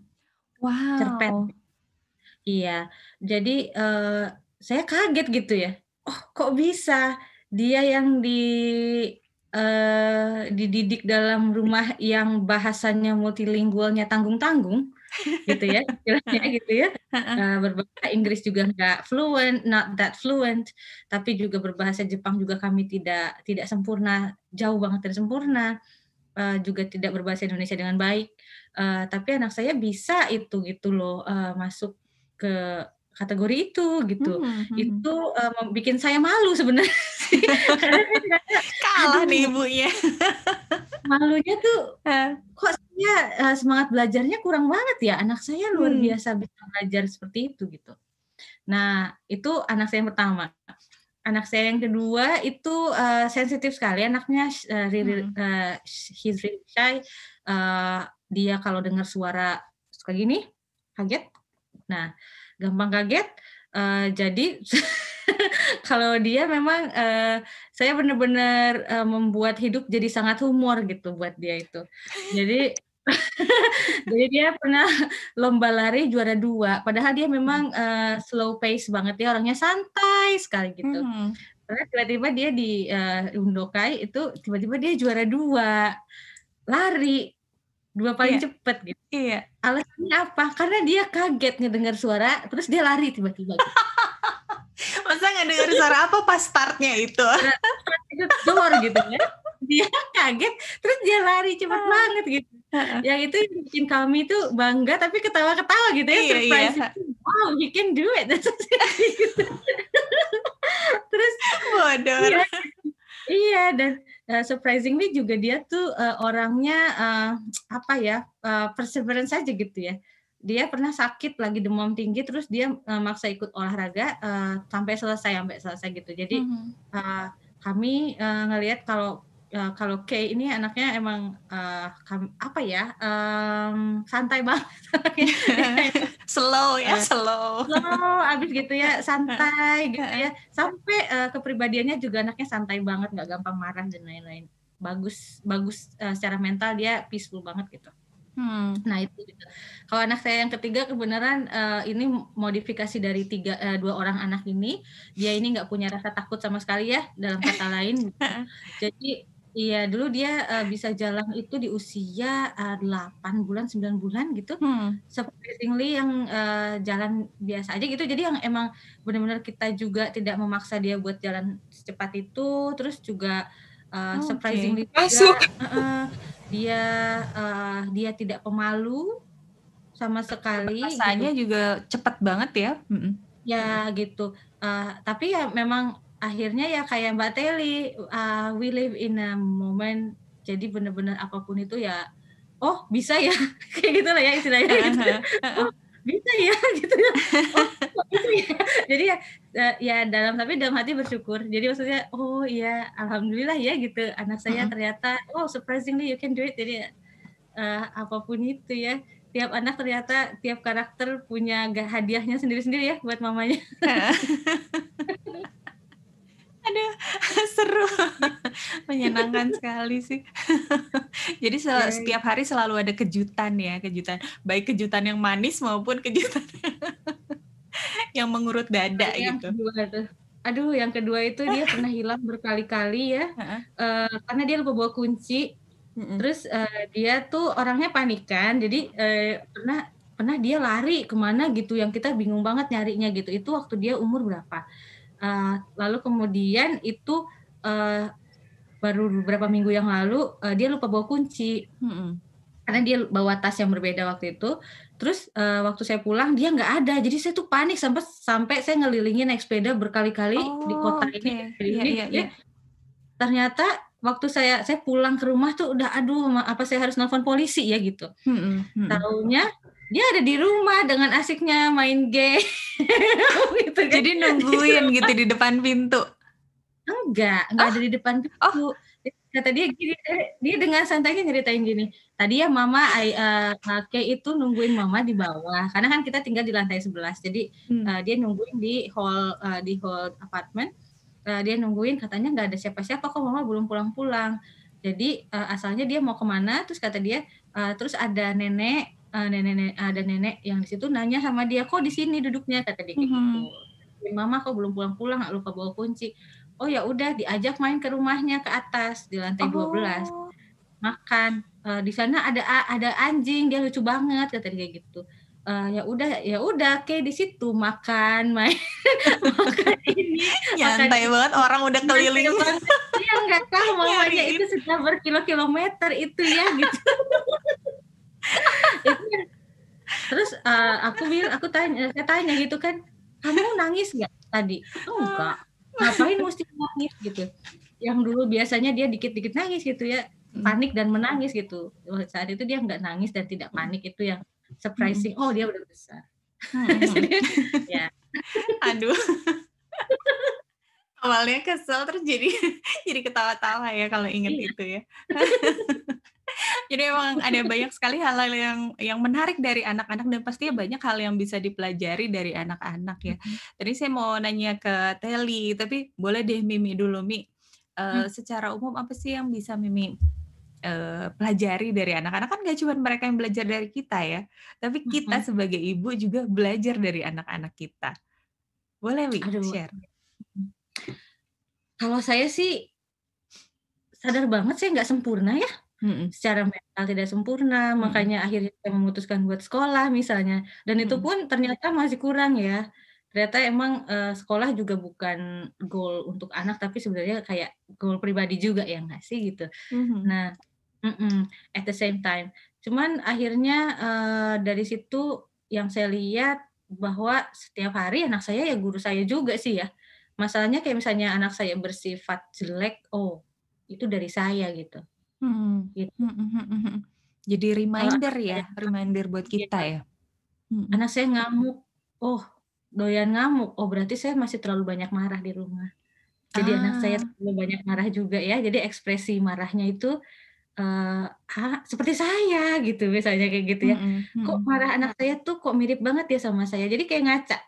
Wow. Cerpen. Iya, jadi saya kaget gitu ya. Oh, kok bisa dia yang dididik dalam rumah yang bahasanya multilingualnya tanggung-tanggung, gitu ya, istilahnya gitu ya. Berbahasa Inggris juga not that fluent, tapi juga berbahasa Jepang juga kami tidak sempurna, jauh banget dari sempurna. Juga tidak berbahasa Indonesia dengan baik. Tapi anak saya bisa itu gitu loh, masuk ke kategori itu gitu. Itu bikin saya malu sebenarnya sih. Kalah nih ibunya. Malunya tuh kok saya semangat belajarnya kurang banget ya. Anak saya luar biasa bisa belajar seperti itu gitu. Nah, itu anak saya yang pertama. Anak saya yang kedua itu sensitif sekali anaknya, he's really shy. Dia kalau dengar suara suka gini, kaget. Nah, gampang kaget. Jadi kalau dia memang saya benar-benar membuat hidup jadi sangat humor gitu buat dia itu. Jadi dia pernah lomba lari juara 2, padahal dia memang slow pace banget, dia orangnya santai sekali gitu. Karena tiba-tiba dia di Undokai itu tiba-tiba dia juara 2 lari, 2 paling cepet gitu. Alasannya apa? Karena dia kaget ngedengar suara, terus dia lari tiba-tiba. Gitu. Masa nggak dengar suara apa pas startnya itu? Dor gitu ya. Dia kaget, terus dia lari cepet banget gitu. Yang itu bikin kami tuh bangga tapi ketawa-ketawa gitu ya, surprise. Wow, he can do it. Gitu. Terus bodor. Iya, dan surprisingly juga dia tuh orangnya perseverance aja gitu ya. Dia pernah sakit lagi demam tinggi, terus dia maksa ikut olahraga sampai selesai gitu. Jadi kami ngelihat kalau Kay ini anaknya emang santai banget. slow ya, slow abis gitu ya, santai gitu ya. Sampai kepribadiannya juga anaknya santai banget, nggak gampang marah dan lain-lain. Bagus secara mental dia peaceful banget gitu. Nah itu gitu. Kalau anak saya yang ketiga kebenaran ini modifikasi dari 2 orang anak ini. Dia ini nggak punya rasa takut sama sekali ya, dalam kata lain. Jadi Iya, dulu dia, bisa jalan itu di usia, 8 bulan, 9 bulan gitu. Surprisingly yang, jalan biasa aja gitu. Jadi yang emang benar-benar kita juga tidak memaksa dia buat jalan secepat itu, terus juga, Oke. surprisingly Masuk. juga dia, dia tidak pemalu sama sekali Bahasanya gitu. juga cepat banget ya. Ya gitu, tapi ya memang akhirnya ya kayak Mbak Telly, we live in a moment, jadi bener-bener apapun itu ya, oh bisa ya, kayak gitulah ya istilahnya gitu. Oh bisa ya gitu ya, oh kok bisa ya. Jadi ya, ya tapi dalam hati bersyukur. Jadi maksudnya, oh iya alhamdulillah ya gitu, anak saya ternyata, oh surprisingly you can do it. Jadi apapun itu ya, tiap anak ternyata tiap karakter punya hadiahnya sendiri-sendiri ya buat mamanya. Aduh, seru. Menyenangkan sekali sih. Jadi setiap hari selalu ada kejutan ya, kejutan. Baik kejutan yang manis maupun kejutan yang mengurut dada Yang gitu. kedua tuh, aduh yang kedua itu dia pernah hilang berkali-kali ya, karena dia lupa bawa kunci. Terus, dia tuh orangnya panikan, jadi, pernah dia lari kemana gitu yang kita bingung banget nyarinya gitu, itu waktu dia umur berapa. Lalu kemudian itu, baru beberapa minggu yang lalu, dia lupa bawa kunci. Karena dia bawa tas yang berbeda waktu itu, terus, waktu saya pulang dia nggak ada, jadi saya tuh panik sampai saya ngelilingin naik sepeda berkali-kali di kota ini, Iya. ternyata waktu saya pulang ke rumah tuh udah aduh apa saya harus nelpon polisi ya gitu. Taunya dia ada di rumah dengan asiknya main game gitu kan. Jadi nungguin gitu di depan pintu? Enggak ada di depan pintu. Kata dia gini, dia dengan santainya nyeritain gini, "Tadi ya mama Kay itu nungguin mama di bawah," karena kan kita tinggal di lantai 11. Jadi, dia nungguin di hall apartemen. Dia nungguin katanya nggak ada siapa-siapa kok mama belum pulang-pulang. Jadi, asalnya dia mau kemana terus kata dia, terus ada nenek yang di situ nanya sama dia, "Kok di sini duduknya?" Kata dia kayak gitu. "Mama kok belum pulang-pulang, lupa bawa kunci." Oh ya udah diajak main ke rumahnya ke atas di lantai 12. Makan, di sana ada anjing, dia lucu banget kata dia kayak gitu. Ya udah kayak di situ makan, main, makan ini, Nyantai banget orang udah keliling. Dia nggak tahu mamanya itu sudah berkilo-kilometer itu ya gitu. Terus saya tanya gitu kan, "Kamu nangis nggak tadi?" "Enggak." "Ngapain mesti nangis?" gitu. Yang dulu biasanya dia dikit-dikit nangis gitu ya, panik dan menangis gitu. Saat itu dia nggak nangis dan tidak panik, itu yang surprising, oh dia udah besar. Ya. Aduh. Awalnya kesel terus jadi ketawa-tawa ya kalau inget itu ya. Jadi emang ada banyak sekali hal-hal yang menarik dari anak-anak dan pastinya banyak hal yang bisa dipelajari dari anak-anak ya. Tadi saya mau nanya ke Telly, tapi boleh deh Mimi dulu, Mi. Secara umum apa sih yang bisa Mimi pelajari dari anak-anak? Kan nggak cuma mereka yang belajar dari kita ya, tapi kita sebagai ibu juga belajar dari anak-anak kita. Boleh, Mi, share? Kalau saya sih sadar banget saya nggak sempurna ya. Secara mental tidak sempurna, makanya akhirnya saya memutuskan buat sekolah misalnya, dan itu pun ternyata masih kurang ya. Ternyata emang, sekolah juga bukan goal untuk anak, tapi sebenarnya kayak goal pribadi juga ya nggak sih gitu. Nah at the same time. Cuman akhirnya, dari situ yang saya lihat bahwa setiap hari anak saya ya guru saya juga sih ya. Masalahnya kayak misalnya anak saya bersifat jelek, oh itu dari saya gitu. Gitu. Jadi reminder ya, reminder buat kita ya. Anak saya ngamuk, oh doyan ngamuk, oh berarti saya masih terlalu banyak marah di rumah. Jadi anak saya terlalu banyak marah juga ya, jadi ekspresi marahnya itu, seperti saya gitu misalnya kayak gitu ya. Kok marah anak saya tuh kok mirip banget ya sama saya, jadi kayak ngaca.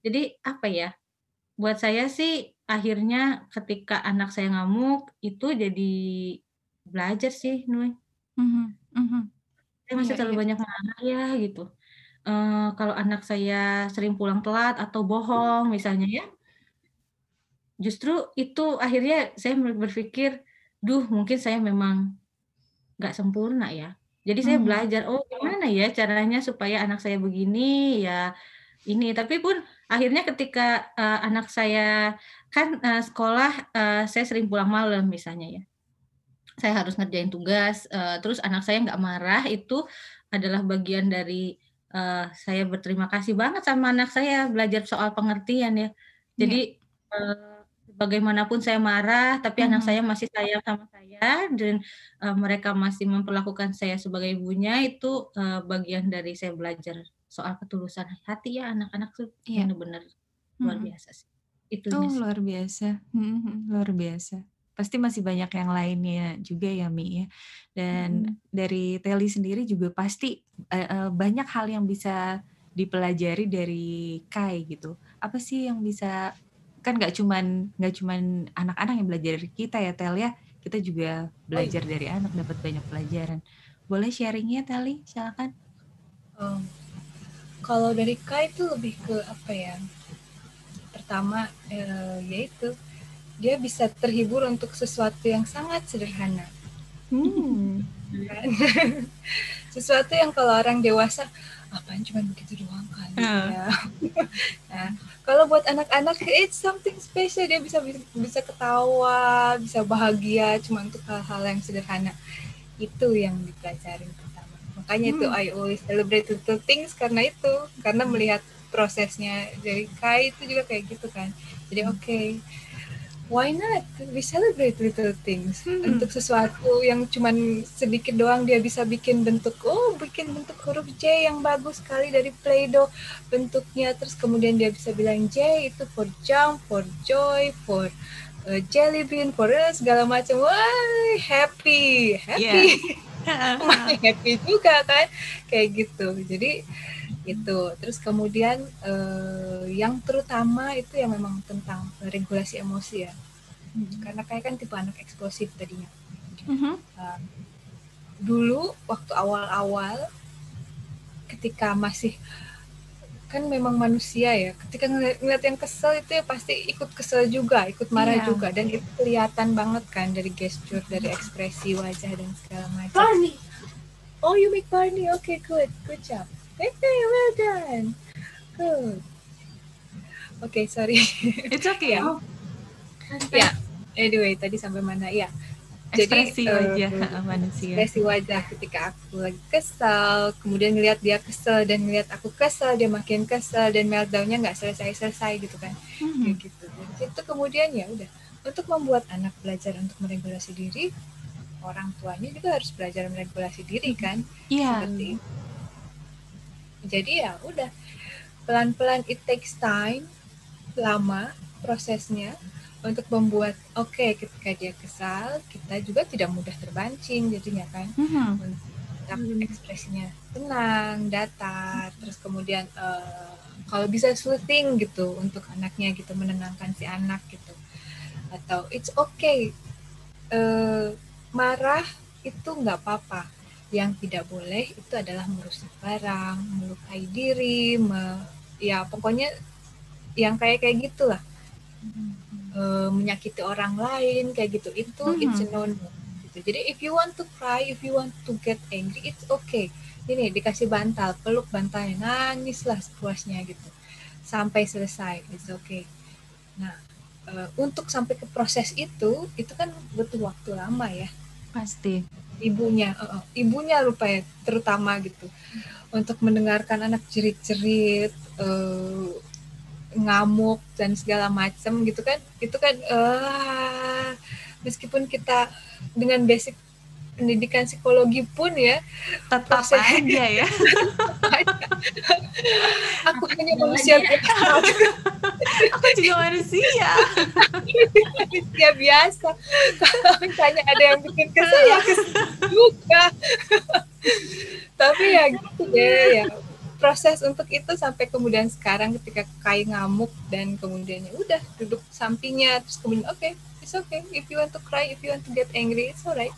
Jadi apa ya, buat saya sih akhirnya ketika anak saya ngamuk, itu jadi belajar sih, Nuy. Saya masih terlalu banyak marah ya gitu. Kalau anak saya sering pulang telat atau bohong misalnya ya, justru itu akhirnya saya berpikir, mungkin saya memang nggak sempurna ya. Jadi saya belajar, oh gimana ya caranya supaya anak saya begini ya ini. Tapi pun akhirnya ketika anak saya kan sekolah, saya sering pulang malam misalnya ya. Saya harus ngerjain tugas, terus anak saya nggak marah, itu adalah bagian dari saya berterima kasih banget sama anak saya, belajar soal pengertian ya. Jadi, bagaimanapun saya marah, tapi anak saya masih sayang sama saya dan, mereka masih memperlakukan saya sebagai ibunya, itu, bagian dari saya belajar soal ketulusan hati ya, anak-anak tuh bener-bener luar biasa sih, itunya sih. Luar biasa, luar biasa. Pasti masih banyak yang lainnya juga ya, Mi, ya. Dan dari Telly sendiri juga pasti banyak hal yang bisa dipelajari dari Kai gitu. Apa sih yang bisa, kan nggak cuman anak-anak yang belajar dari kita ya, Tel ya. Kita juga belajar dari anak, dapat banyak pelajaran. Boleh sharingnya, Telly? Silakan. Kalau dari Kai itu lebih ke apa ya? Pertama, yaitu dia bisa terhibur untuk sesuatu yang sangat sederhana. Sesuatu yang kalau orang dewasa, apaan cuma begitu doang kali ya. Nah, kalau buat anak-anak, it's something special. Dia bisa ketawa, bisa bahagia cuma untuk hal-hal yang sederhana. Itu yang dipelajarin pertama. Makanya itu I always celebrate little things karena itu. Karena melihat prosesnya dari Kai itu juga kayak gitu kan. Jadi oke, why not? We celebrate little things. Untuk sesuatu yang cuman sedikit doang dia bisa bikin bentuk huruf J yang bagus sekali dari Play-Doh bentuknya. Terus kemudian dia bisa bilang J itu for jump, for joy, for jelly bean, for segala macam. Wah, happy. Happy juga kan. Kayak gitu. Jadi itu. Terus kemudian yang terutama itu yang memang tentang regulasi emosi ya. Karena kayak kan tipe anak eksplosif tadinya. Dulu waktu awal-awal ketika masih kan memang manusia ya, ketika ngeliat yang kesel itu ya pasti ikut kesel juga, ikut marah juga, dan itu kelihatan banget kan dari gesture, dari ekspresi wajah dan segala macam. Barney, oh you make Barney, okay good job. Okay, well done. Good. Okay, sorry. It's okay. Ya, anyway, tadi sampai mana? Ya. Ekspresi wajah manusia. Ekspresi wajah ketika aku lagi kesal, kemudian ngelihat dia kesel dan ngelihat aku kesel, dia makin kesel dan meltdown-nya nggak selesai gitu kan. Kayak gitu. Dan itu kemudian ya udah, untuk membuat anak belajar untuk meregulasi diri, orang tuanya juga harus belajar meregulasi diri kan. Seperti itu. Jadi ya udah, pelan-pelan, it takes time, lama prosesnya untuk membuat ketika dia kesal, kita juga tidak mudah terbancing jadinya kan. Tetap ekspresinya tenang, datar, terus kemudian kalau bisa soothing gitu untuk anaknya gitu, menenangkan si anak gitu. Atau it's okay, marah itu nggak apa-apa. Yang tidak boleh itu adalah merusak barang, melukai diri, ya pokoknya yang kayak gitulah, menyakiti orang lain kayak gitu, itu it's a no-no gitu. Jadi if you want to cry, if you want to get angry, it's okay. Ini dikasih bantal, peluk bantalnya, nangislah sepuasnya gitu sampai selesai, it's okay. Nah, untuk sampai ke proses itu kan butuh waktu lama ya. Pasti. Ibunya lupa ya, terutama gitu, untuk mendengarkan anak jerit-jerit, ngamuk dan segala macam gitu kan, itu kan meskipun kita dengan basic pendidikan psikologi pun ya tetap aja ya. Aku hanya manusia biasa. Aku juga manusia. Manusia biasa. Kalau misalnya ada yang bikin kesel ya kesel juga. Tapi ya gitu ya. Proses untuk itu sampai kemudian sekarang ketika Kai ngamuk dan kemudian ya udah duduk sampingnya, terus kemudian it's okay. If you want to cry, if you want to get angry, it's alright.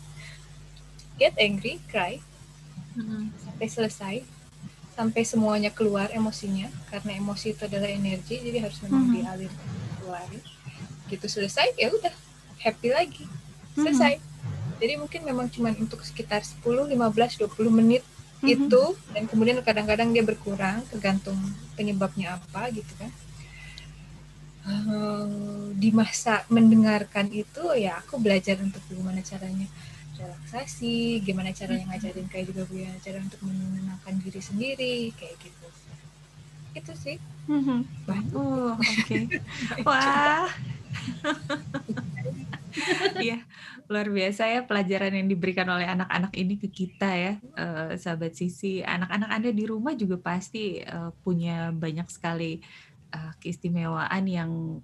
Get angry, cry, sampai selesai, sampai semuanya keluar emosinya, karena emosi itu adalah energi, jadi harus memang dialirkan, keluarin. Gitu selesai, ya udah happy lagi, selesai. Jadi mungkin memang cuma untuk sekitar 10, 15, 20 menit itu, dan kemudian kadang-kadang dia berkurang tergantung penyebabnya apa gitu kan. Di masa mendengarkan itu ya aku belajar untuk gimana caranya relaksasi, gimana caranya ngajarin kayak juga gimana cara untuk menenangkan diri sendiri kayak gitu. Itu sih. Oke. Wah. Iya, luar biasa ya pelajaran yang diberikan oleh anak-anak ini ke kita ya, sahabat Sisi. Anak-anak Anda di rumah juga pasti punya banyak sekali keistimewaan yang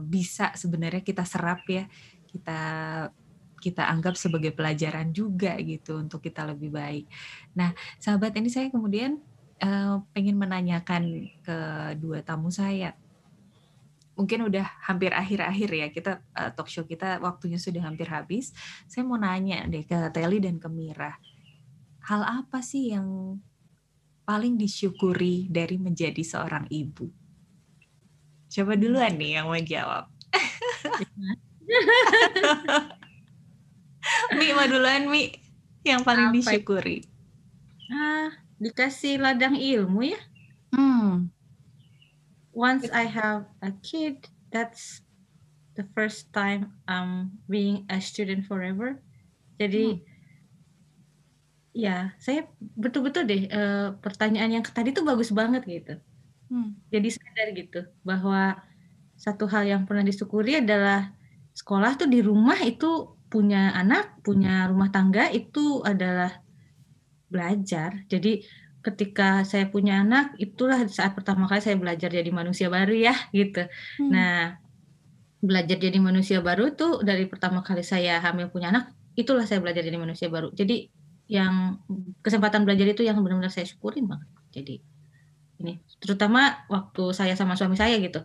bisa sebenarnya kita serap ya, kita anggap sebagai pelajaran juga gitu untuk kita lebih baik. Nah, sahabat, ini saya kemudian pengen menanyakan ke dua tamu saya. Mungkin udah hampir akhir-akhir ya, kita talk show kita waktunya sudah hampir habis. Saya mau nanya deh ke Telly dan ke Mira. Hal apa sih yang paling disyukuri dari menjadi seorang ibu? Coba duluan nih yang mau jawab. Mi, mau duluan Mi. Yang paling disyukuri. Dikasih ladang ilmu ya. Once I have a kid, that's the first time I'm being a student forever. Jadi ya saya betul-betul deh pertanyaan yang tadi tuh bagus banget gitu. Jadi sadar gitu bahwa satu hal yang pernah disyukuri adalah sekolah tuh di rumah itu punya anak, punya rumah tangga itu adalah belajar. Jadi ketika saya punya anak, itulah saat pertama kali saya belajar jadi manusia baru ya, gitu. Nah, belajar jadi manusia baru itu dari pertama kali saya hamil punya anak, itulah saya belajar jadi manusia baru. Jadi yang kesempatan belajar itu yang benar-benar saya syukurin banget. Jadi ini, terutama waktu saya sama suami saya gitu,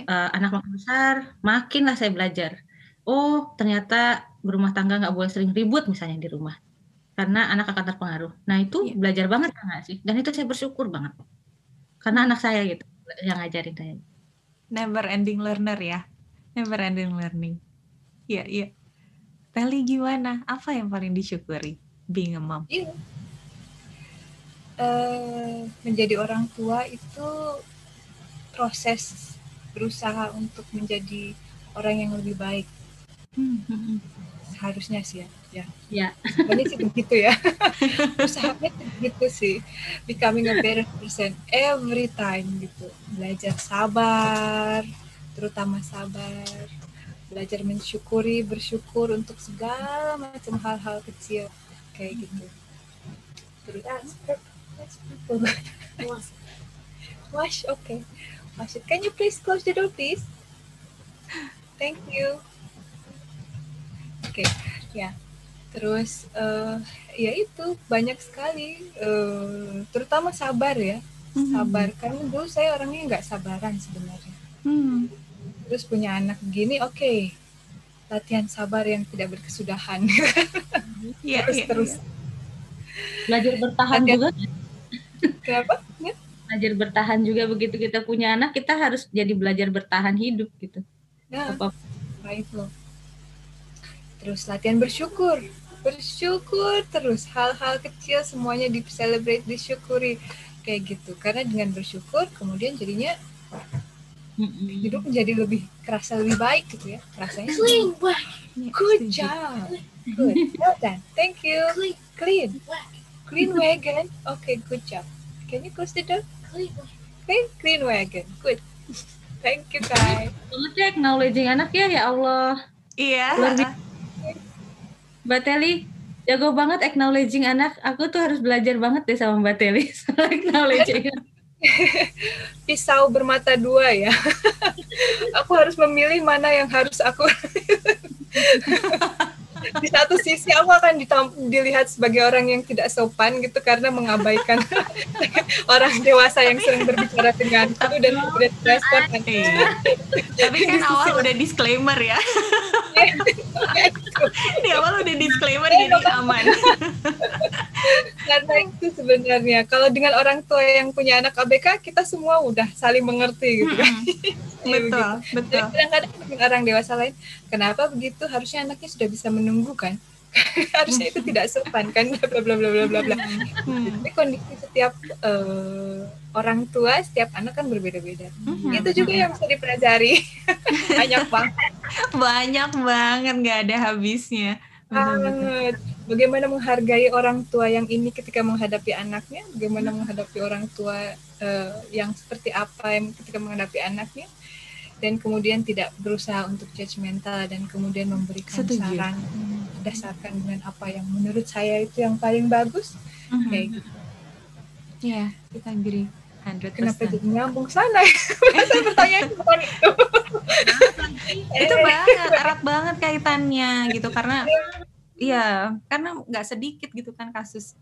anak makin besar, makinlah saya belajar. Oh, ternyata berumah tangga nggak boleh sering ribut misalnya di rumah. Karena anak akan terpengaruh. Nah itu belajar banget nggak sih? Dan itu saya bersyukur banget. Karena anak saya gitu yang ngajarin saya. Never ending learner ya. Never ending learning. Iya. Telly gimana? Apa yang paling disyukuri being a mom? Menjadi orang tua itu proses berusaha untuk menjadi orang yang lebih baik. Seharusnya sih ya. Sebenarnya sih begitu ya. Usahanya begitu sih. Becoming a better person every time gitu. Belajar sabar, terutama sabar. Belajar mensyukuri, bersyukur untuk segala macam hal-hal kecil kayak gitu. Terus wash, okay. Wash it. Can you please close the door, please? Thank you. Oke, ya. Terus ya itu banyak sekali, terutama sabar ya. Sabar, karena dulu saya orangnya nggak sabaran sebenarnya. Terus punya anak begini, oke. Latihan sabar yang tidak berkesudahan. Terus. Belajar bertahan juga. Kenapa? Belajar bertahan juga, begitu kita punya anak, kita harus jadi belajar bertahan hidup gitu. Nah, baik loh. Terus latihan bersyukur terus, hal-hal kecil semuanya di-celebrate, disyukuri kayak gitu. Karena dengan bersyukur kemudian jadinya hidup menjadi kerasa lebih baik gitu ya. Rasanya good job. Good. Well done. Thank you. Clean wagon. Okay, good job. Can you close the door? Clean wagon. Good. Thank you, guys. Banget acknowledging anak ya Allah. Iya. Mbak Telly, jago banget acknowledging anak. Aku tuh harus belajar banget deh sama Mbak Telly soal acknowledging. Pisau bermata dua ya. Aku harus memilih mana yang harus aku. Di satu sisi aku akan dilihat sebagai orang yang tidak sopan gitu karena mengabaikan orang dewasa yang sering berbicara dengan aku dan kemudian respon. Tapi kan awal udah disclaimer ya. Di awal udah disclaimer jadi aman. Karena itu sebenarnya kalau dengan orang tua yang punya anak ABK kita semua udah saling mengerti gitu kan. Betul. Jadi kadang-kadang dengan orang dewasa lain, kenapa begitu? Harusnya anaknya sudah bisa menunggu kan? Harusnya itu tidak sopan kan, bla bla bla bla bla bla. Tapi kondisi setiap orang tua, setiap anak kan berbeda-beda. Itu juga yang bisa dipelajari. Banyak banget, nggak ada habisnya. Banget. Bagaimana menghargai orang tua yang ini ketika menghadapi anaknya, bagaimana menghadapi orang tua yang seperti apa yang ketika menghadapi anaknya, dan kemudian tidak berusaha untuk judgmental dan kemudian memberikan saran berdasarkan dengan apa yang menurut saya itu yang paling bagus. Kayak gitu. Iya, kita agree. 100%. Kenapa jadi nyambung sana? Saya pertanyaan bukan itu. Itu banget, erat banget kaitannya gitu, karena nggak sedikit gitu kan kasus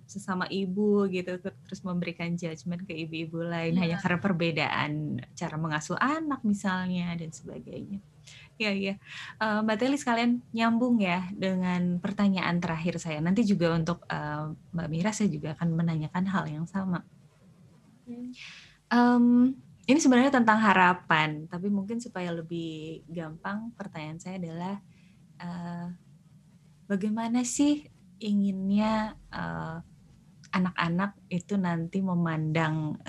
sesama ibu gitu terus memberikan judgement ke ibu-ibu lain hanya karena perbedaan cara mengasuh anak misalnya dan sebagainya. Iya. Mbak Teli sekalian nyambung ya dengan pertanyaan terakhir saya. Nanti juga untuk Mbak Mira saya juga akan menanyakan hal yang sama. Ini sebenarnya tentang harapan, tapi mungkin supaya lebih gampang pertanyaan saya adalah bagaimana sih inginnya anak-anak itu nanti memandang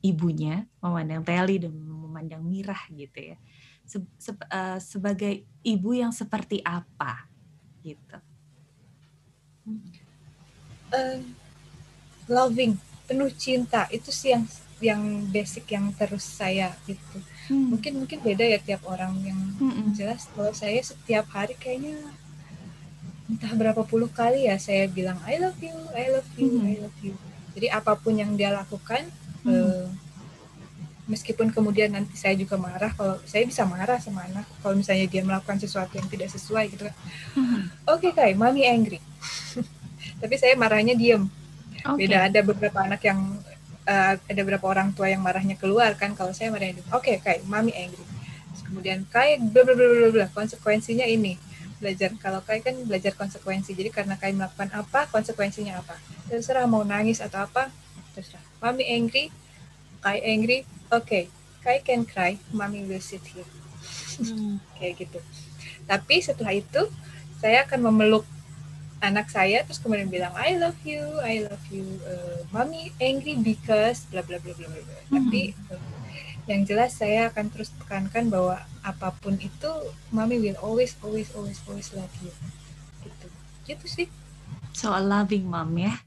ibunya, memandang Teli dan memandang Mirah gitu ya, sebagai ibu yang seperti apa gitu? Loving, penuh cinta, itu sih yang basic yang terus saya gitu. Mungkin beda ya tiap orang, yang jelas kalau saya setiap hari kayaknya entah berapa puluh kali ya saya bilang I love you, I love you, I love you. Jadi apapun yang dia lakukan, meskipun kemudian nanti saya juga marah, kalau saya bisa marah sama anak kalau misalnya dia melakukan sesuatu yang tidak sesuai gitu kan. Oke, Kai, mommy angry. Tapi saya marahnya diem. Beda, ada beberapa anak yang ada beberapa orang tua yang marahnya keluar kan, kalau saya marahnya diem. Oke, Kai, mommy angry. Terus kemudian Kai bla bla bla bla, konsekuensinya ini. Belajar, kalau Kai kan belajar konsekuensi. Jadi karena Kai melakukan apa, konsekuensinya apa. Terserah mau nangis atau apa, terserah. Mommy angry, Kai angry, okay, Kai can cry, mommy will sit here. Kayak gitu. Tapi setelah itu saya akan memeluk anak saya terus kemudian bilang I love you, mommy angry because bla bla bla bla bla. Tapi yang jelas saya akan terus tekankan bahwa apapun itu mommy will always love you. Gitu sih. So a loving mom ya.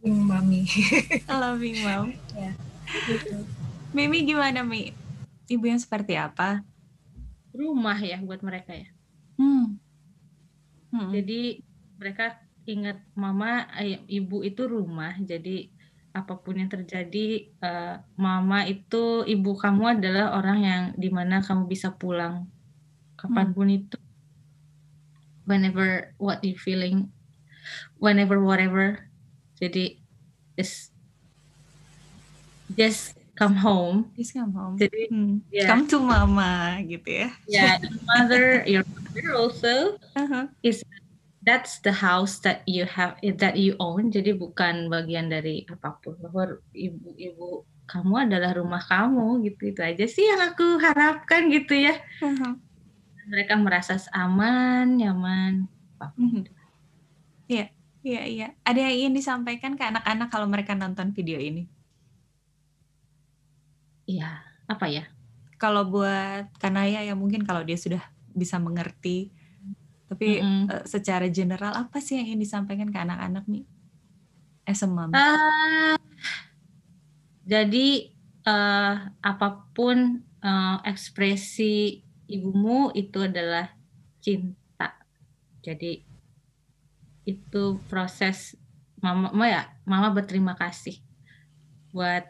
Mommy. A loving mom. Ya. Gitu. Mimi gimana, Mi? Ibu yang seperti apa? Rumah ya buat mereka ya. Jadi mereka ingat mama, ibu itu rumah. Jadi apapun yang terjadi, mama itu, ibu kamu adalah orang yang dimana kamu bisa pulang kapanpun itu. Whenever what you feeling, whenever whatever. Jadi just come home. Jadi come to mama gitu ya. Yeah, your mother also that's the house that you have, that you own. Jadi bukan bagian dari apapun. Bahwa ibu kamu adalah rumah kamu gitu. Itu aja sih yang aku harapkan gitu ya. Mereka merasa aman, nyaman. Iya. Ada yang ingin disampaikan ke anak-anak kalau mereka nonton video ini? Iya, apa ya? Kalau buat Kanaya ya mungkin kalau dia sudah bisa mengerti, tapi secara general apa sih yang ingin disampaikan ke anak-anak nih? As a mom. Jadi apapun ekspresi ibumu itu adalah cinta. Jadi itu proses mama berterima kasih buat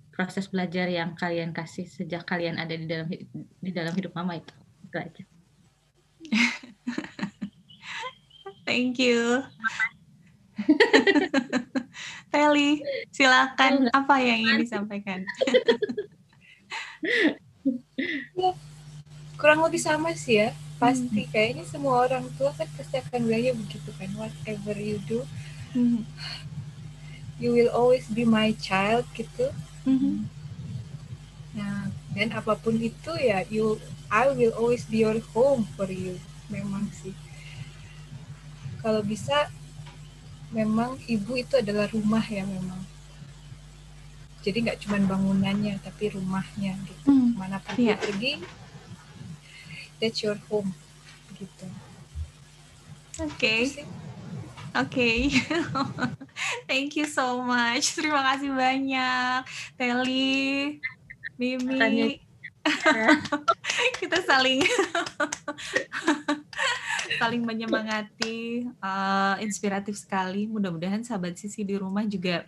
proses belajar yang kalian kasih sejak kalian ada di dalam hidup mama itu aja. Thank you. Teli, silakan. Apa yang ingin disampaikan? Kurang lebih sama sih ya. Pasti kayaknya semua orang tua kan pasti akan bilangnya begitu kan. Whatever you do, you will always be my child gitu. Nah, dan apapun itu ya, I will always be your home for you. Memang sih. kalau bisa memang ibu itu adalah rumah ya memang. Jadi nggak cuma bangunannya, tapi rumahnya gitu. Manapun dia pergi, that's your home gitu. Oke. Thank you so much. Terima kasih banyak, Teli, Mimi. Kita saling menyemangati, inspiratif sekali. Mudah-mudahan sahabat Sisi di rumah juga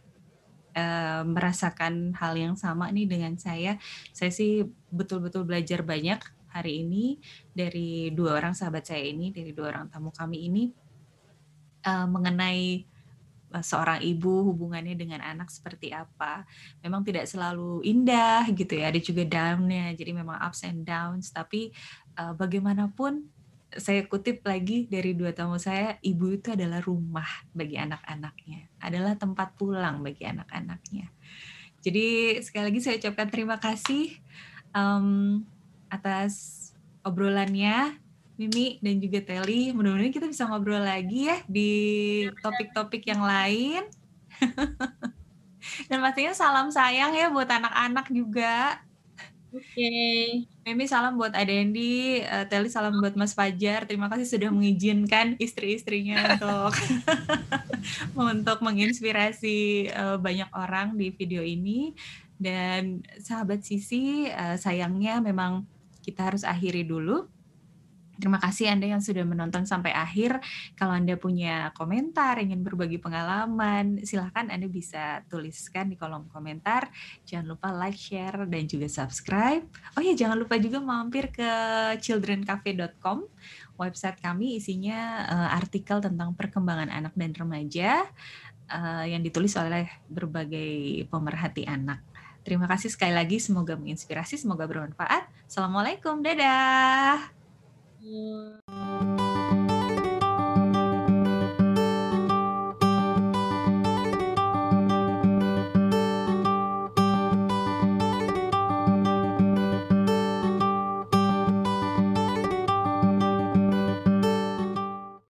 merasakan hal yang sama nih dengan saya. Saya sih betul-betul belajar banyak hari ini dari dua orang sahabat saya ini, dari dua orang tamu kami ini, mengenai seorang ibu hubungannya dengan anak seperti apa. Memang tidak selalu indah gitu ya, ada juga down-nya, jadi memang ups and downs, tapi bagaimanapun saya kutip lagi dari dua tamu saya, ibu itu adalah rumah bagi anak-anaknya, adalah tempat pulang bagi anak-anaknya. Jadi sekali lagi saya ucapkan terima kasih atas obrolannya, Mimi dan juga Teli. Mudah-mudahan kita bisa ngobrol lagi ya di topik-topik yang lain. Dan pastinya salam sayang ya buat anak-anak juga. Oke. Mimi salam buat Adendi, Teli salam buat Mas Fajar. Terima kasih sudah mengizinkan istri-istrinya untuk menginspirasi banyak orang di video ini. Dan sahabat Sisi, sayangnya memang kita harus akhiri dulu. Terima kasih Anda yang sudah menonton sampai akhir. Kalau Anda punya komentar, ingin berbagi pengalaman, silahkan Anda bisa tuliskan di kolom komentar. Jangan lupa like, share, dan juga subscribe. Oh ya, jangan lupa juga mampir ke childrencafe.com. Website kami isinya artikel tentang perkembangan anak dan remaja yang ditulis oleh berbagai pemerhati anak. Terima kasih sekali lagi, semoga menginspirasi, semoga bermanfaat. Assalamualaikum, dadah.